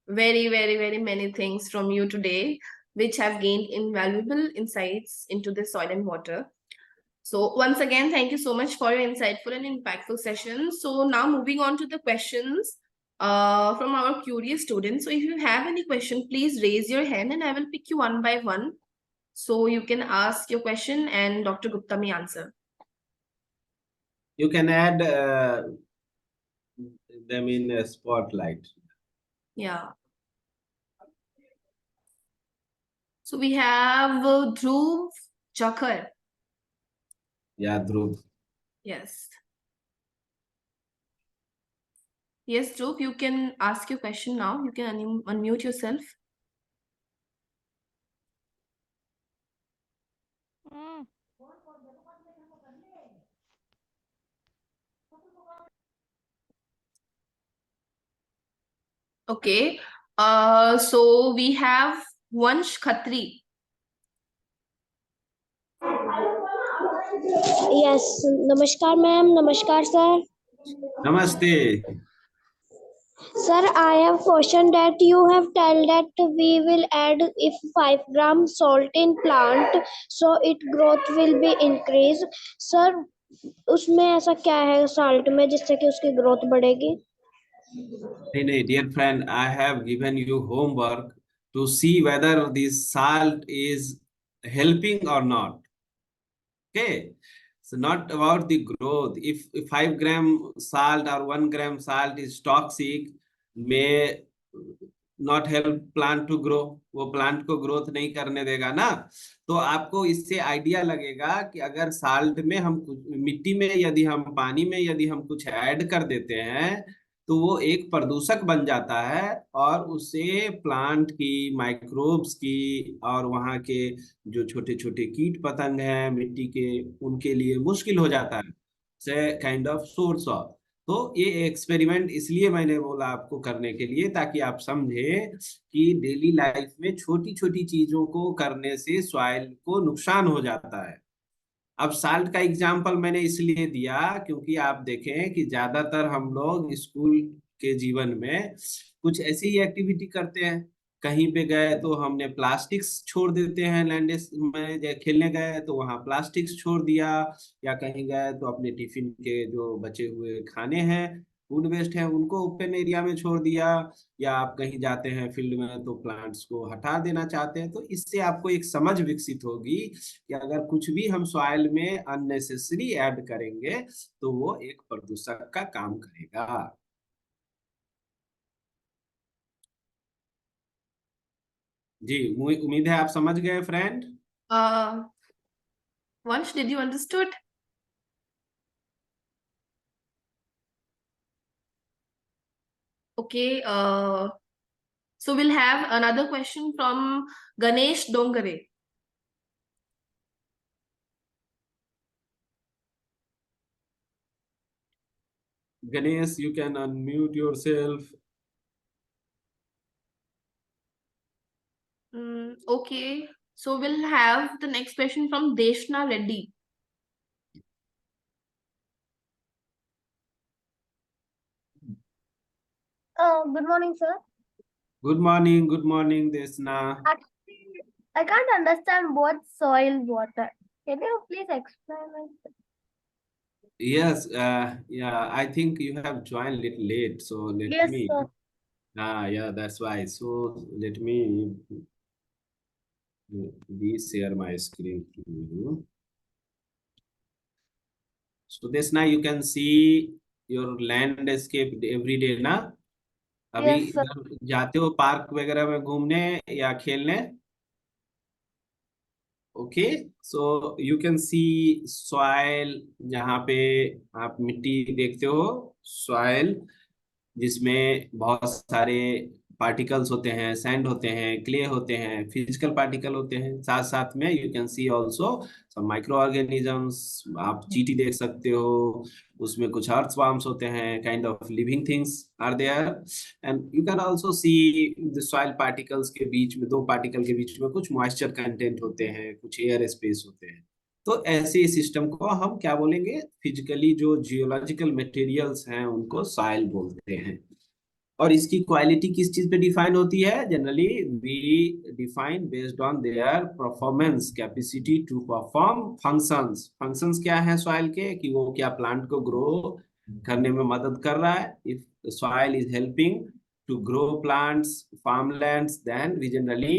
A: very, very, very many things from you today, which have gained invaluable insights into the soil and water. So once again, thank you so much for your insightful and impactful session. So now moving on to the questions from our curious students. So if you have any question, please raise your hand and I will pick you one by one. So you can ask your question and Dr. Gupta may answer.
B: You can add them in a spotlight.
A: Yeah. So we have Dhruv Chakar.
B: Yeah, Dhruv.
A: Yes. Yes, Dhruv, you can ask your question now. You can unmute yourself. Okay. So we have Vansh Khatri.
C: Yes, Namaskar ma'am, Namaskar sir.
B: Namaste.
C: Sir, I have question that you have told that we will add if 5 gram salt in plant, so it growth will be increased. Sir, उसमें ऐसा क्या है salt में जिससे कि उसकी growth बढ़ेगी?
B: नहीं, dear friend, I have given you homework to see whether this salt is helping or not. Okay, so not about the growth. If 5 gram salt or 1 gram salt is toxic, may not help plant to grow. वो plant को growth नहीं करने देगा ना। तो आपको इससे idea लगेगा कि अगर साल्ट में हम मिट्टी में यदि हम पानी में यदि हम कुछ ऐड कर देते हैं तो वो एक प्रदूषक बन जाता है और उससे प्लांट की माइक्रोब्स की और वहाँ के जो छोटे छोटे कीट पतंग हैं मिट्टी के उनके लिए मुश्किल हो जाता है। से काइंड ऑफ सोर्स ऑफ। तो ये एक्सपेरिमेंट इसलिए मैंने बोला आपको करने के लिए ताकि आप समझे कि डेली लाइफ में छोटी छोटी चीजों को करने से सॉइल को नुकसान हो जाता है। अब साल्ट का एग्जाम्पल मैंने इसलिए दिया क्योंकि आप देखें कि ज्यादातर हम लोग स्कूल के जीवन में कुछ ऐसी ही एक्टिविटी करते हैं। कहीं पे गए तो हमने प्लास्टिक्स छोड़ देते हैं, लैंडेस में खेलने गए तो वहां प्लास्टिक्स छोड़ दिया, या कहीं गए तो अपने टिफिन के जो बचे हुए खाने हैं फूड वेस्ट है उनको ओपन एरिया में छोड़ दिया, या आप कहीं जाते हैं फील्ड में तो प्लांट्स को हटा देना चाहते हैं। तो इससे आपको एक समझ विकसित होगी कि अगर कुछ भी हम सॉइल में अननेसेसरी ऐड करेंगे तो वो एक प्रदूषक का काम करेगा। जी, उम्मीद है आप समझ गए friend.
A: Vansh, did you understood? Okay, so we'll have another question from Ganesh Dongare.
B: Ganesh, you can unmute yourself.
A: Okay, so we'll have the next question from Deshna Reddy.
C: Good morning, sir.
B: Good morning, Desna.
C: Actually, I can't understand what soil water. Can you please explain it?
B: Yes, yeah, I think you have joined a little late, so let
C: Yes,
B: me.
C: sir.
B: Yeah, that's why. So let me share my screen to you. So Desna, you can see your landscape every day, ना? अभी
C: Yes, sir.
B: इधर जाते हो park वगैरह में घूमने या खेलने? Okay, so you can see soil, जहाँ पे आप मिट्टी देखते हो, सॉइल जिसमें बहुत सारे पार्टिकल्स होते हैं, सैंड होते हैं, क्ले होते हैं, फिजिकल पार्टिकल होते हैं। साथ साथ में you can see also some micro organisms, आप चींटी देख सकते हो, उसमें कुछ अर्थवर्म्स होते हैं, kind of living things are there. And you can also see the soil particles के बीच में, दो पार्टिकल के बीच में कुछ मॉइस्चर कंटेंट होते हैं, कुछ एयर स्पेस होते हैं। तो ऐसे सिस्टम को हम क्या बोलेंगे, फिजिकली जो जियोलॉजिकल मटेरियल्स हैं उनको सॉइल बोलते हैं। और इसकी क्वालिटी किस चीज पे डिफाइन होती है? Generally we define based on their performance capacity to perform functions. Functions क्या है सॉइल के, कि वो क्या प्लांट को ग्रो करने में मदद कर रहा है। If soil is helping to grow plants, farmlands, then we generally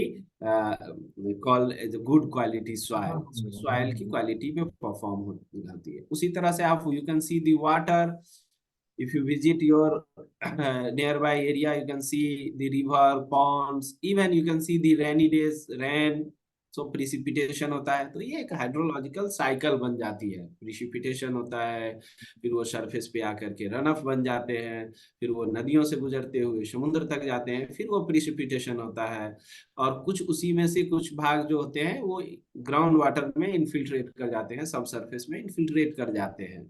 B: call as good quality soil. Soil की क्वालिटी पे परफॉर्म होती है। उसी तरह से आप you can see the water. If you visit your nearby area, you can see the river, ponds, even you can see the rainy days rain, so precipitation होता है। तो ये एक हाइड्रोलॉजिकल साइकिल बन जाती है। प्रिसिपिटेशन होता है, फिर वो सरफेस पे आकर के रन ऑफ बन जाते हैं, फिर वो नदियों से गुजरते हुए समुद्र तक जाते हैं, फिर वो प्रिसिपिटेशन होता है, और कुछ उसी में से कुछ भाग जो होते हैं वो ग्राउंड वाटर में इनफिल्ट्रेट कर जाते हैं, सब सरफेस में इनफिल्ट्रेट कर जाते हैं।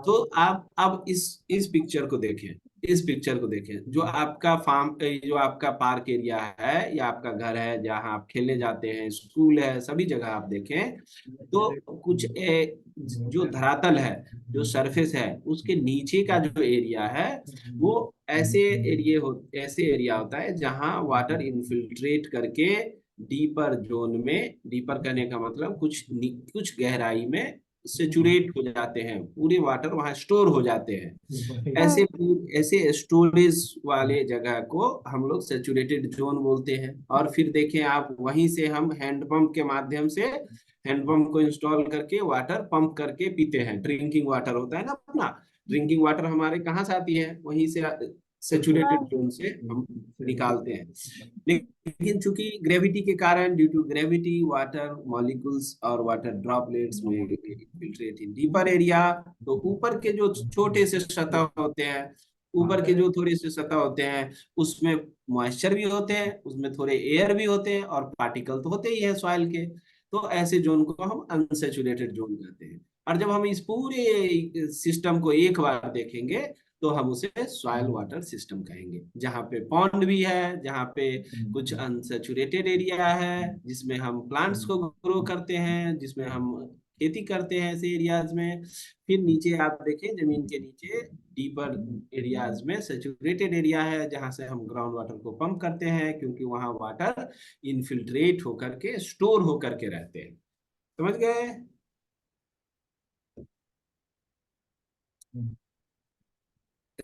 B: तो आप अब इस पिक्चर को देखें, इस पिक्चर को देखें, जो आपका फार्म, जो आपका पार्क एरिया है या आपका घर है जहां आप खेलने जाते हैं, स्कूल है, सभी जगह आप देखें तो कुछ जो धरातल है, जो सरफेस है, उसके नीचे का जो एरिया है वो ऐसे एरिया होता है जहां वाटर इनफिल्ट्रेट करके डीपर जोन में, डीपर करने का मतलब कुछ कुछ गहराई में सेचुरेट हो जाते हैं, पूरे वाटर वहां स्टोर हो जाते हैं। ऐसे स्टोरेज वाले जगह को हम लोग सेचुरेटेड जोन बोलते हैं। और फिर देखें आप, वहीं से हम हैंडपंप के माध्यम से, हैंडपंप को इंस्टॉल करके वाटर पंप करके पीते हैं। ड्रिंकिंग वाटर होता है ना अपना, ड्रिंकिंग वाटर हमारे कहाँ से आती है, वहीं से सेचुरेटेड जोन से हम निकालते हैं। लेकिन चूंकि ग्रेविटी के कारण, due to gravity, water molecules और वाटर ड्रॉपलेट्स में इनफिल्ट्रेट इन डीपर एरिया। तो ऊपर के जो छोटे से सतह होते हैं, ऊपर के जो थोड़े से सतह होते हैं, उसमें मॉइस्चर भी होते हैं, उसमें थोड़े एयर भी होते हैं, और पार्टिकल तो होते ही है सॉइल के। तो ऐसे जोन को हम अनसेचुरेटेड जोन कहते हैं। और जब हम इस पूरे सिस्टम को एक बार देखेंगे तो हम उसे सॉइल वाटर सिस्टम कहेंगे, जहाँ पे पॉन्ड भी है, जहाँ पे कुछ अनसेचुरेटेड एरिया है जिसमें हम प्लांट्स को ग्रो करते हैं, जिसमें हम खेती करते हैं ऐसे एरियाज में। फिर नीचे आप देखें, जमीन के नीचे डीपर एरियाज में सेचुरेटेड एरिया है, जहाँ से हम ग्राउंड वाटर को पंप करते हैं, क्योंकि वहाँ वाटर इनफिल्ट्रेट होकर के स्टोर होकर के रहते हैं। समझ गए?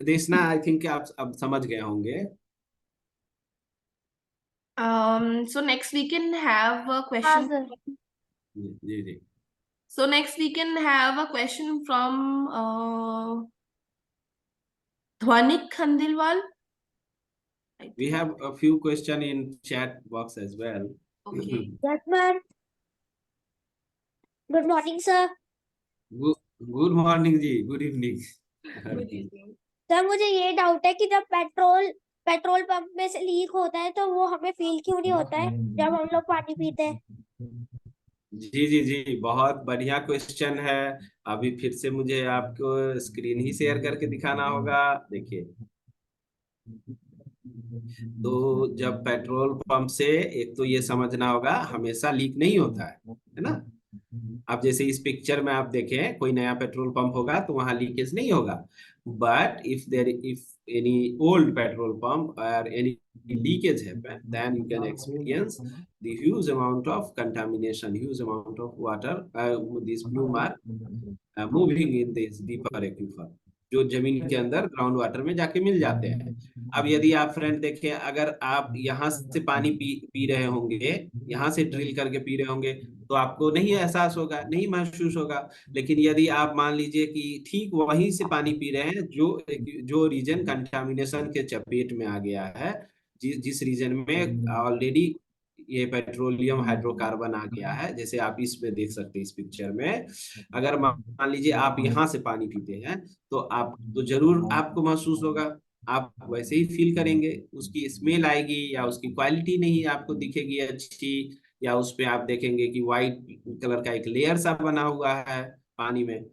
B: देशना, आई थिंक आप अब समझ गए होंगे।
A: So next we can have a
C: हाँ
A: question.
C: सर।
B: जी जी।
A: So next we can have a question from Dhwanik Khandilwal. I
B: We
A: think.
B: have a few question in chat box as well.
A: Okay.
C: Yes, ma'am. Good morning, sir.
B: Good morning जी, good evening.
A: Good evening.
C: Sir मुझे ये doubt है कि जब petrol pump में से leak होता है तो वो हमें फील क्यों नहीं होता है जब हम लोग पानी पीते हैं?
B: जी जी जी, बहुत बढ़िया क्वेश्चन है। अभी फिर से मुझे आपको स्क्रीन ही शेयर करके दिखाना होगा। देखिए, तो जब पेट्रोल पंप से, एक तो ये समझना होगा, हमेशा लीक नहीं होता है ना। अब जैसे इस पिक्चर में आप देखें, कोई नया पेट्रोल पंप होगा तो वहां लीकेज नहीं होगा। But if any old petrol pump और any leakage happen, then you can experience the huge amount of contamination, huge amount of water, this plume are moving in this deeper aquifer, जो जमीन के अंदर ground water में जाके मिल जाते हैं। अब यदि आप फ्रेंड देखें, अगर आप यहाँ से पानी पी रहे होंगे, यहाँ से ड्रिल करके पी रहे होंगे, तो आपको नहीं एहसास होगा, नहीं महसूस होगा। लेकिन यदि आप मान लीजिए कि ठीक वहीं से पानी पी रहे हैं, जो रीजन कंटामिनेशन के चपेट में आ गया है, जिस रीजन में ऑलरेडी ये पेट्रोलियम हाइड्रोकार्बन आ गया है, जैसे आप इसमें देख सकते हैं इस पिक्चर में। अगर मान लीजिए आप यहाँ से पानी पीते हैं, तो आप तो जरूर आपको महसूस होगा, आप वैसे ही फील करेंगे, उसकी स्मेल आएगी, या उसकी क्वालिटी नहीं आपको दिखेगी अच्छी, या उस पे आप देखेंगे कि व्हाइट कलर का एक लेयर सा बना हुआ है पानी में।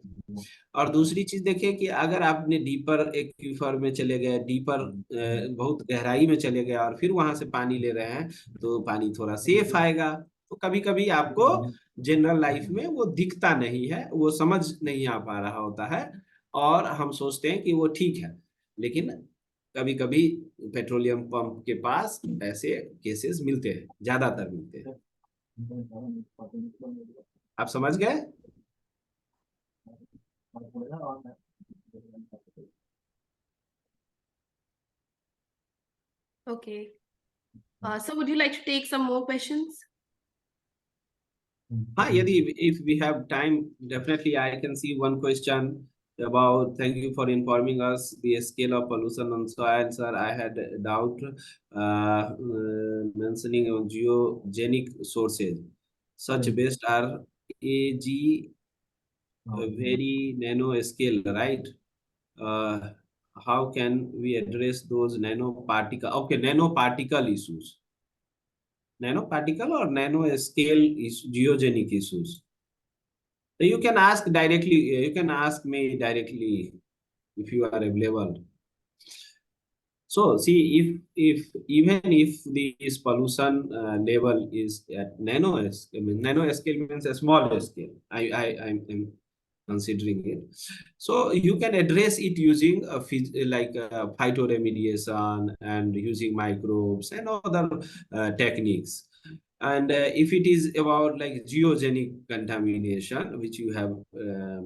B: और दूसरी चीज देखिए कि अगर आपने डीपर एक्वीफर में चले गए, डीपर बहुत गहराई में चले गए, और फिर वहां से पानी ले रहे हैं, तो पानी थोड़ा सेफ आएगा। तो कभी कभी आपको जनरल लाइफ में वो दिखता नहीं है, वो समझ नहीं आ पा रहा होता है, और हम सोचते हैं कि वो ठीक है। लेकिन कभी कभी पेट्रोलियम पंप के पास ऐसे केसेस मिलते हैं, ज्यादातर मिलते हैं। आप समझ गए?
A: Okay. So would you like to take some more questions?
B: हाँ, यदि if we have time, definitely I can see one question about, thank you for informing us the scale of pollution on soil. Sir, I had a doubt mentioning on geogenic sources. Such waste are AG very nano scale, right? Uh, how can we address those nanoparticle? Okay, nanoparticle issues. Nanoparticle or nano scale is geogenic issues. So you can ask directly, you can ask me directly if you are available. So see, if even if this pollution level is at nano scale, I mean, nano scale means a small scale. I'm considering it. So you can address it using like phytoremediation and using microbes and other techniques. And if it is about like geogenic contamination, which you have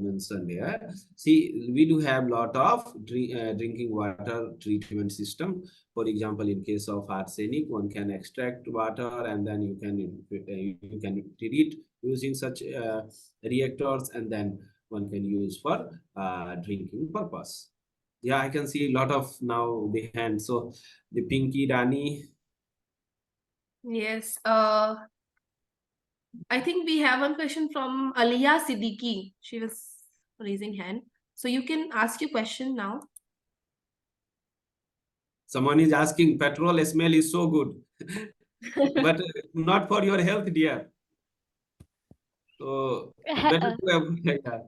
B: mentioned here, see, we do have lot of drinking water treatment system. For example, in case of arsenic, one can extract water and then you can treat using such reactors, and then one can use for drinking purpose. Yeah, I can see a lot of now the hand. So the Pinky Rani.
A: Yes. I think we have one question from Aliya Siddiqui. She was raising hand. So you can ask your question now.
B: Someone is asking, petrol smell is so good, but not for your health, dear. So better to avoid. Yeah.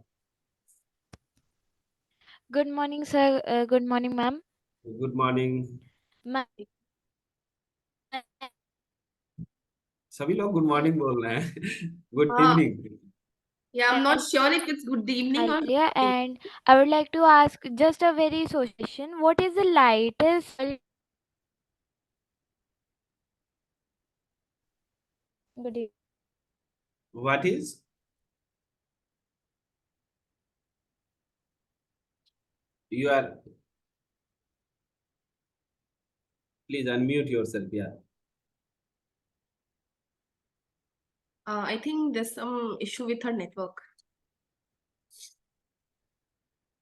D: Good morning, sir. Good morning, ma'am.
B: Good morning.
D: Ma-
B: सभी लोग good morning बोल रहे हैं. Good
A: Ah,
B: evening.
A: yeah, I'm not sure if it's good evening or good
D: Alia,
A: evening.
D: and I would like to ask just a very social question. What is the lightest soil? Good evening.
B: What is? You are. Please unmute yourself. Yeah.
A: I think there's some issue with her network.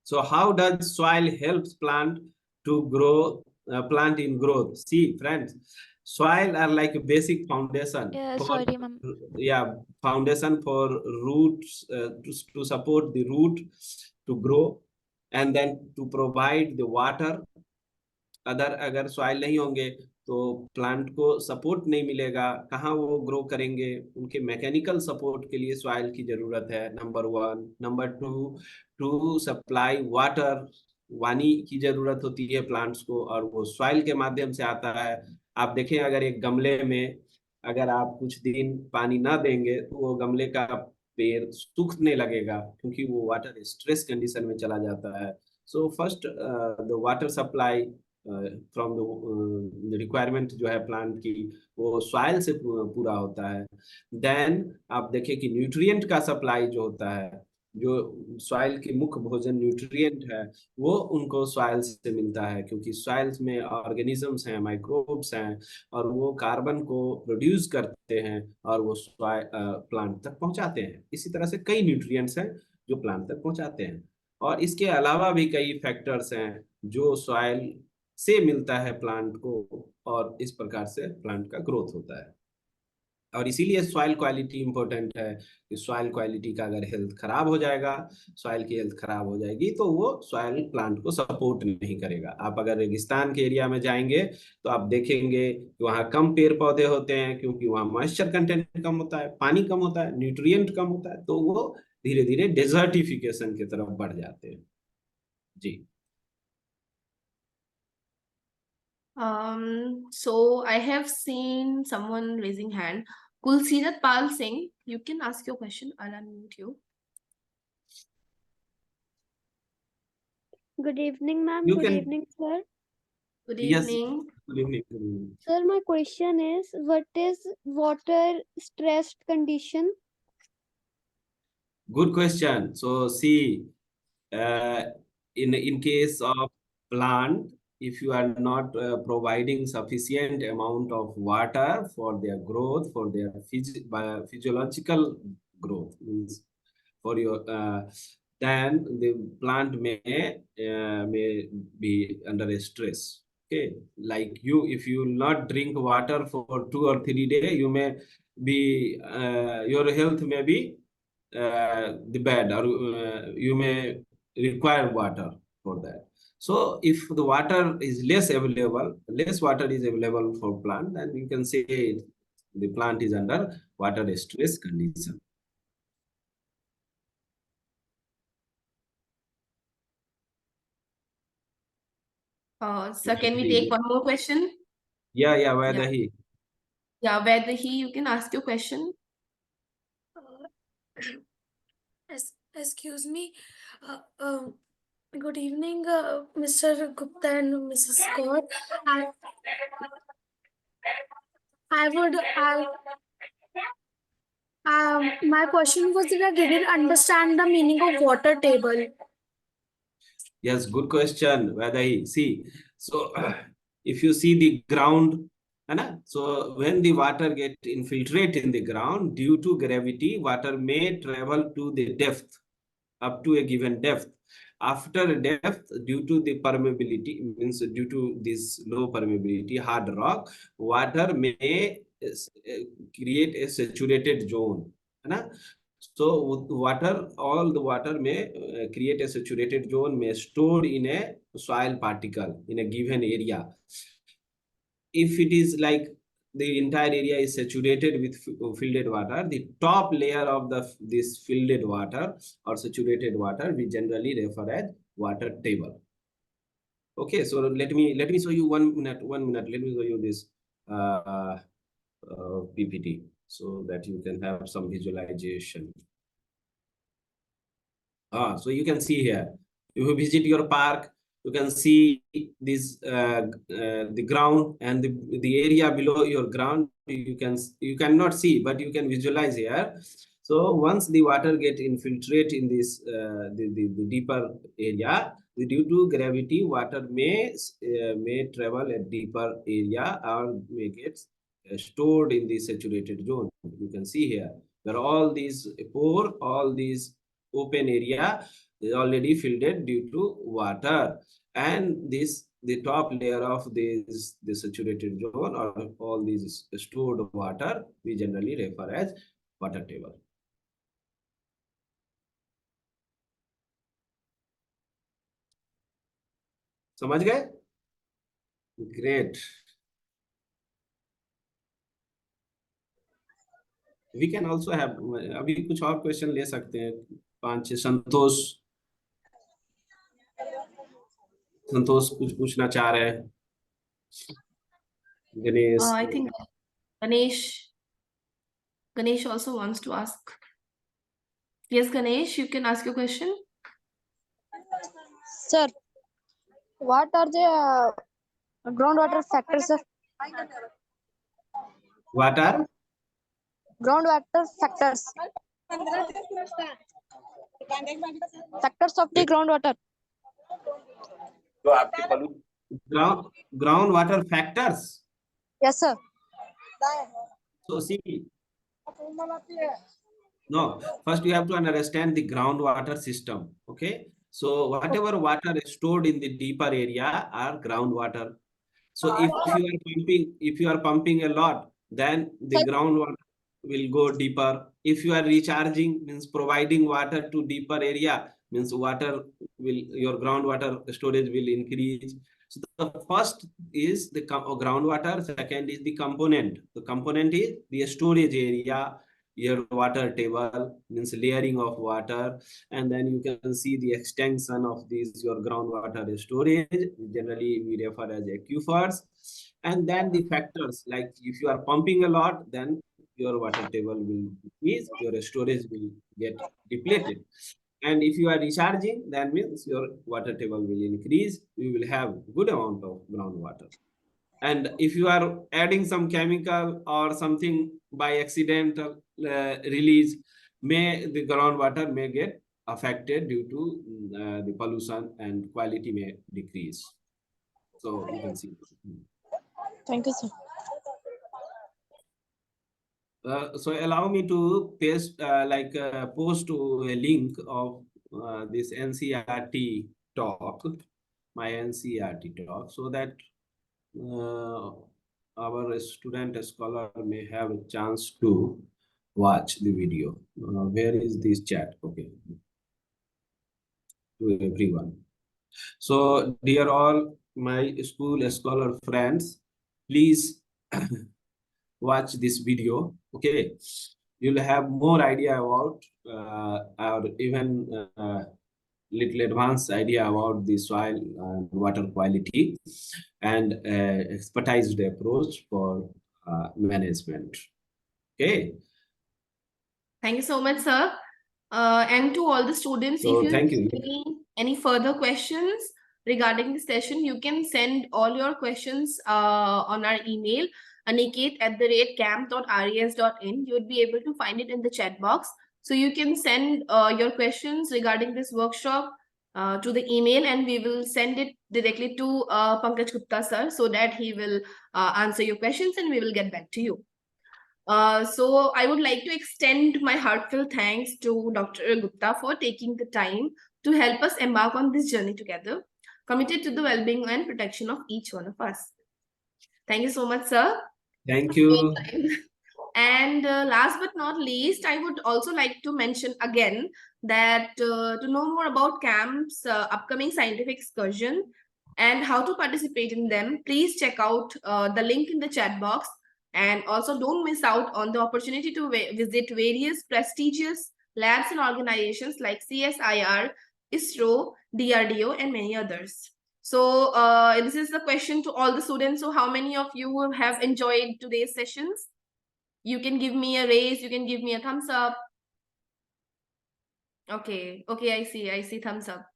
B: So how does soil helps plant to grow, plant in growth? See, friends, soil are like a basic foundation for,
D: Sorry, ma'am.
B: yeah, foundation for roots, to support the root to grow, and then to provide the water. अगर soil नहीं होंगे तो plant को support नहीं मिलेगा, कहाँ वो grow करेंगे. उनके मैकेनिकल सपोर्ट के लिए सॉइल की जरूरत है, number one. Number two, to supply water, पानी की जरूरत होती है प्लांट्स को, और वो सॉइल के माध्यम से आता है. आप देखें, अगर एक गमले में अगर आप कुछ दिन पानी ना देंगे तो वो गमले का पेड़ सूखने लगेगा, क्योंकि वो वाटर स्ट्रेस कंडीशन में चला जाता है. So first the water supply from the requirement जो है प्लांट की, वो सॉइल से पूरा होता है. देन आप देखें कि न्यूट्रिएंट का सप्लाई जो होता है, जो सॉइल के मुख्य भोजन न्यूट्रिएंट है, वो उनको सॉइल से मिलता है, क्योंकि सॉइल्स में ऑर्गेनिजम्स हैं, माइक्रोब्स हैं, और वो कार्बन को प्रोड्यूस करते हैं और वो प्लांट तक पहुंचाते हैं. इसी तरह से कई न्यूट्रिएंट्स हैं जो प्लांट तक पहुंचाते हैं. और इसके अलावा भी कई फैक्टर्स हैं जो सॉइल से मिलता है प्लांट को, और इस प्रकार से प्लांट का ग्रोथ होता है. और इसीलिए सॉइल क्वालिटी इंपॉर्टेंट है, कि सॉइल क्वालिटी का अगर हेल्थ खराब हो जाएगा, सॉइल की हेल्थ खराब हो जाएगी, तो वो सॉइल प्लांट को सपोर्ट नहीं करेगा. आप अगर रेगिस्तान के एरिया में जाएंगे तो आप देखेंगे कि वहाँ कम पेड़ पौधे होते हैं, क्योंकि वहाँ मॉइस्चर कंटेंट कम होता है, पानी कम होता है, न्यूट्रिएंट कम होता है, तो वो धीरे धीरे डेजर्टिफिकेशन की तरफ बढ़ जाते हैं. जी.
A: So I have seen someone raising hand. Kulsirat Pal Singh, you can ask your question. I'll unmute you.
C: Good evening, ma'am.
B: You
C: Good
B: can.
C: evening, sir.
A: Good
B: Yes.
A: evening.
B: Good evening. Good evening.
C: Sir, my question is, what is water stressed condition?
B: Good question. So see, uh, in case of plant, if you are not providing sufficient amount of water for their growth, for their physiological growth, means for your then the plant may be under a stress. Okay, like you, if you will not drink water for 2 or 3 days, you may be your health may be the bad, or you may require water for that. So if the water is less water is available for plant, then you can say the plant is under water stress condition.
A: Sir, can we take one more question?
B: Yeah, where the he?
A: Yeah, where the he, you can ask your question.
E: Excuse me. Good evening, Mr. Gupta and Mrs. Scott. I would My question was that I didn't understand the meaning of water table.
B: Yes, good question. Whether he see, so if you see the ground, so when the water get infiltrate in the ground due to gravity, water may travel to the depth up to a given depth. After depth, due to the permeability, means due to this low permeability, hard rock, water may create a saturated zone. So water, all the water may create a saturated zone, may stored in a soil particle in a given area. If it is like the entire area is saturated with filled water, the top layer of this filled water or saturated water we generally refer as water table. Okay, so let me show you 1 minute. 1 minute. Let me show you this PPT so that you can have some visualization. So you can see here, if you visit your park, you can see this the ground and the area below your ground. You cannot see, but you can visualize here. So once the water get infiltrate in this the deeper area, due to gravity, water may travel a deeper area or may get stored in the saturated zone. You can see here where all these all these open area is already filled due to water, and the top layer of this the saturated zone or all these stored water we generally refer as water table. समझ गए? Great. We can also have अभी कुछ और question ले सकते हैं 5-6. संतोष कुछ पूछना चाह रहे हैं. Ganesh.
A: I think Ganesh also wants to ask. Yes, Ganesh, you can ask your question.
C: Sir, what are the groundwater factors, sir?
B: What are
C: Groundwater factors. Factors of the groundwater.
B: groundwater factors?
C: Yes, sir.
B: So see, no, first you have to understand the groundwater system. Okay, so whatever water is stored in the deeper area are groundwater. So if you are pumping a lot, then the groundwater will go deeper. If you are recharging, means providing water to deeper area, means your groundwater storage will increase. So the first is the groundwater, second is the component. The component is the storage area, your water table, means layering of water, and then you can see the extension of this your groundwater storage. Generally, we refer as aquifers, and then the factors like if you are pumping a lot, then your water table will increase, your storage will get depleted. And if you are recharging, that means your water table will increase. You will have good amount of groundwater. And if you are adding some chemical or something by accidental release, the groundwater may get affected due to the pollution and quality may decrease. So you can see.
C: Thank you, sir.
B: So allow me to paste post a link of this NCERT talk, my NCERT talk, so that our student scholar may have a chance to watch the video. Where is this chat? Okay, to everyone. So dear all my school scholar friends, please watch this video. Okay, you'll have more idea about or even little advanced idea about the soil and water quality and expertized approach for management. Okay.
A: Thank you so much, sir. And to all the students,
B: So
A: if
B: thank you.
A: Any further questions regarding the session, you can send all your questions on our email. aniket@camp.res.in. You would be able to find it in the chat box. So you can send your questions regarding this workshop to the email, and we will send it directly to Pankaj Gupta sir, so that he will answer your questions and we will get back to you. So I would like to extend my heartfelt thanks to Dr. Gupta for taking the time to help us embark on this journey together, committed to the well-being and protection of each one of us. Thank you so much, sir.
B: Thank you.
A: And last but not least, I would also like to mention again that to know more about CAMP's upcoming scientific excursion and how to participate in them, please check out the link in the chat box. And also don't miss out on the opportunity to visit various prestigious labs and organizations like CSIR, ISRO, DRDO, and many others. So this is the question to all the students. So how many of you have enjoyed today's sessions? You can give me a raise, you can give me a thumbs up. Okay, I see thumbs up.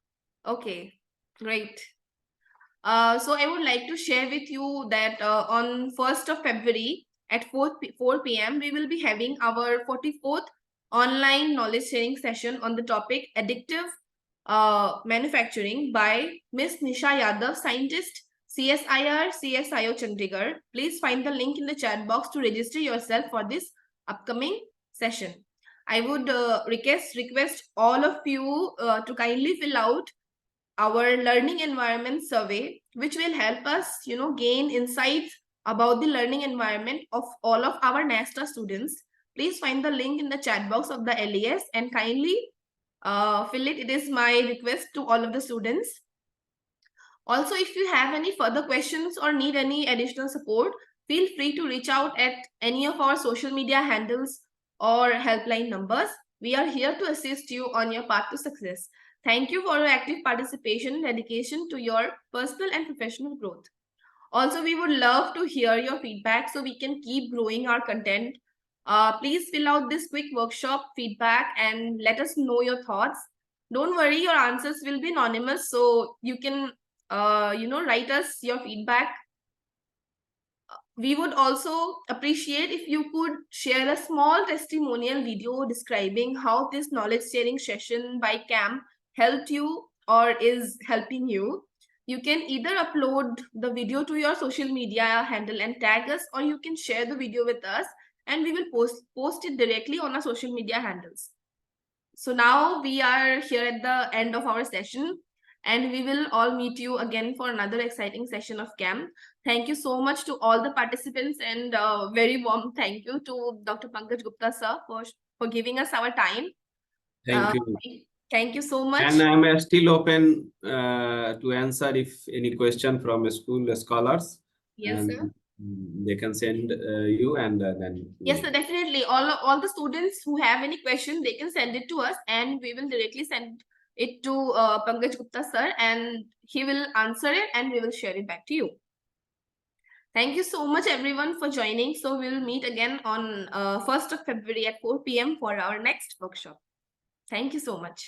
A: Okay, great. So I would like to share with you that on 1st of February at 4 p.m. we will be having our 44th online knowledge sharing session on the topic addictive manufacturing by Miss Nisha Yadav, scientist, CSIR, CSIO Chandigarh. Please find the link in the chat box to register yourself for this upcoming session. I would request all of you to kindly fill out our learning environment survey, which will help us, gain insights about the learning environment of all of our NASTA students. Please find the link in the chat box of the LES and kindly fill it. It is my request to all of the students. Also, if you have any further questions or need any additional support, feel free to reach out at any of our social media handles or helpline numbers. We are here to assist you on your path to success. Thank you for your active participation and dedication to your personal and professional growth. Also, we would love to hear your feedback so we can keep growing our content. Please fill out this quick workshop feedback and let us know your thoughts. Don't worry, your answers will be anonymous, so you can write us your feedback. We would also appreciate if you could share a small testimonial video describing how this knowledge sharing session by CAMP helped you or is helping you. You can either upload the video to your social media handle and tag us, or you can share the video with us and we will post it directly on our social media handles. So now we are here at the end of our session, and we will all meet you again for another exciting session of CAMP. Thank you so much to all the participants, and very warm thank you to Dr. Pankaj Gupta sir for giving us our time.
B: Thank you.
A: Thank you so much.
B: And I'm still open to answer if any question from school scholars.
A: Yes,
B: and
A: sir.
B: They can send you, and then
A: Yes, sir, definitely. All the students who have any question, they can send it to us, and we will directly send it to Pankaj Gupta sir, and he will answer it, and we will share it back to you. Thank you so much, everyone, for joining. So we will meet again on 1st of February at 4 p.m. for our next workshop. Thank you so much.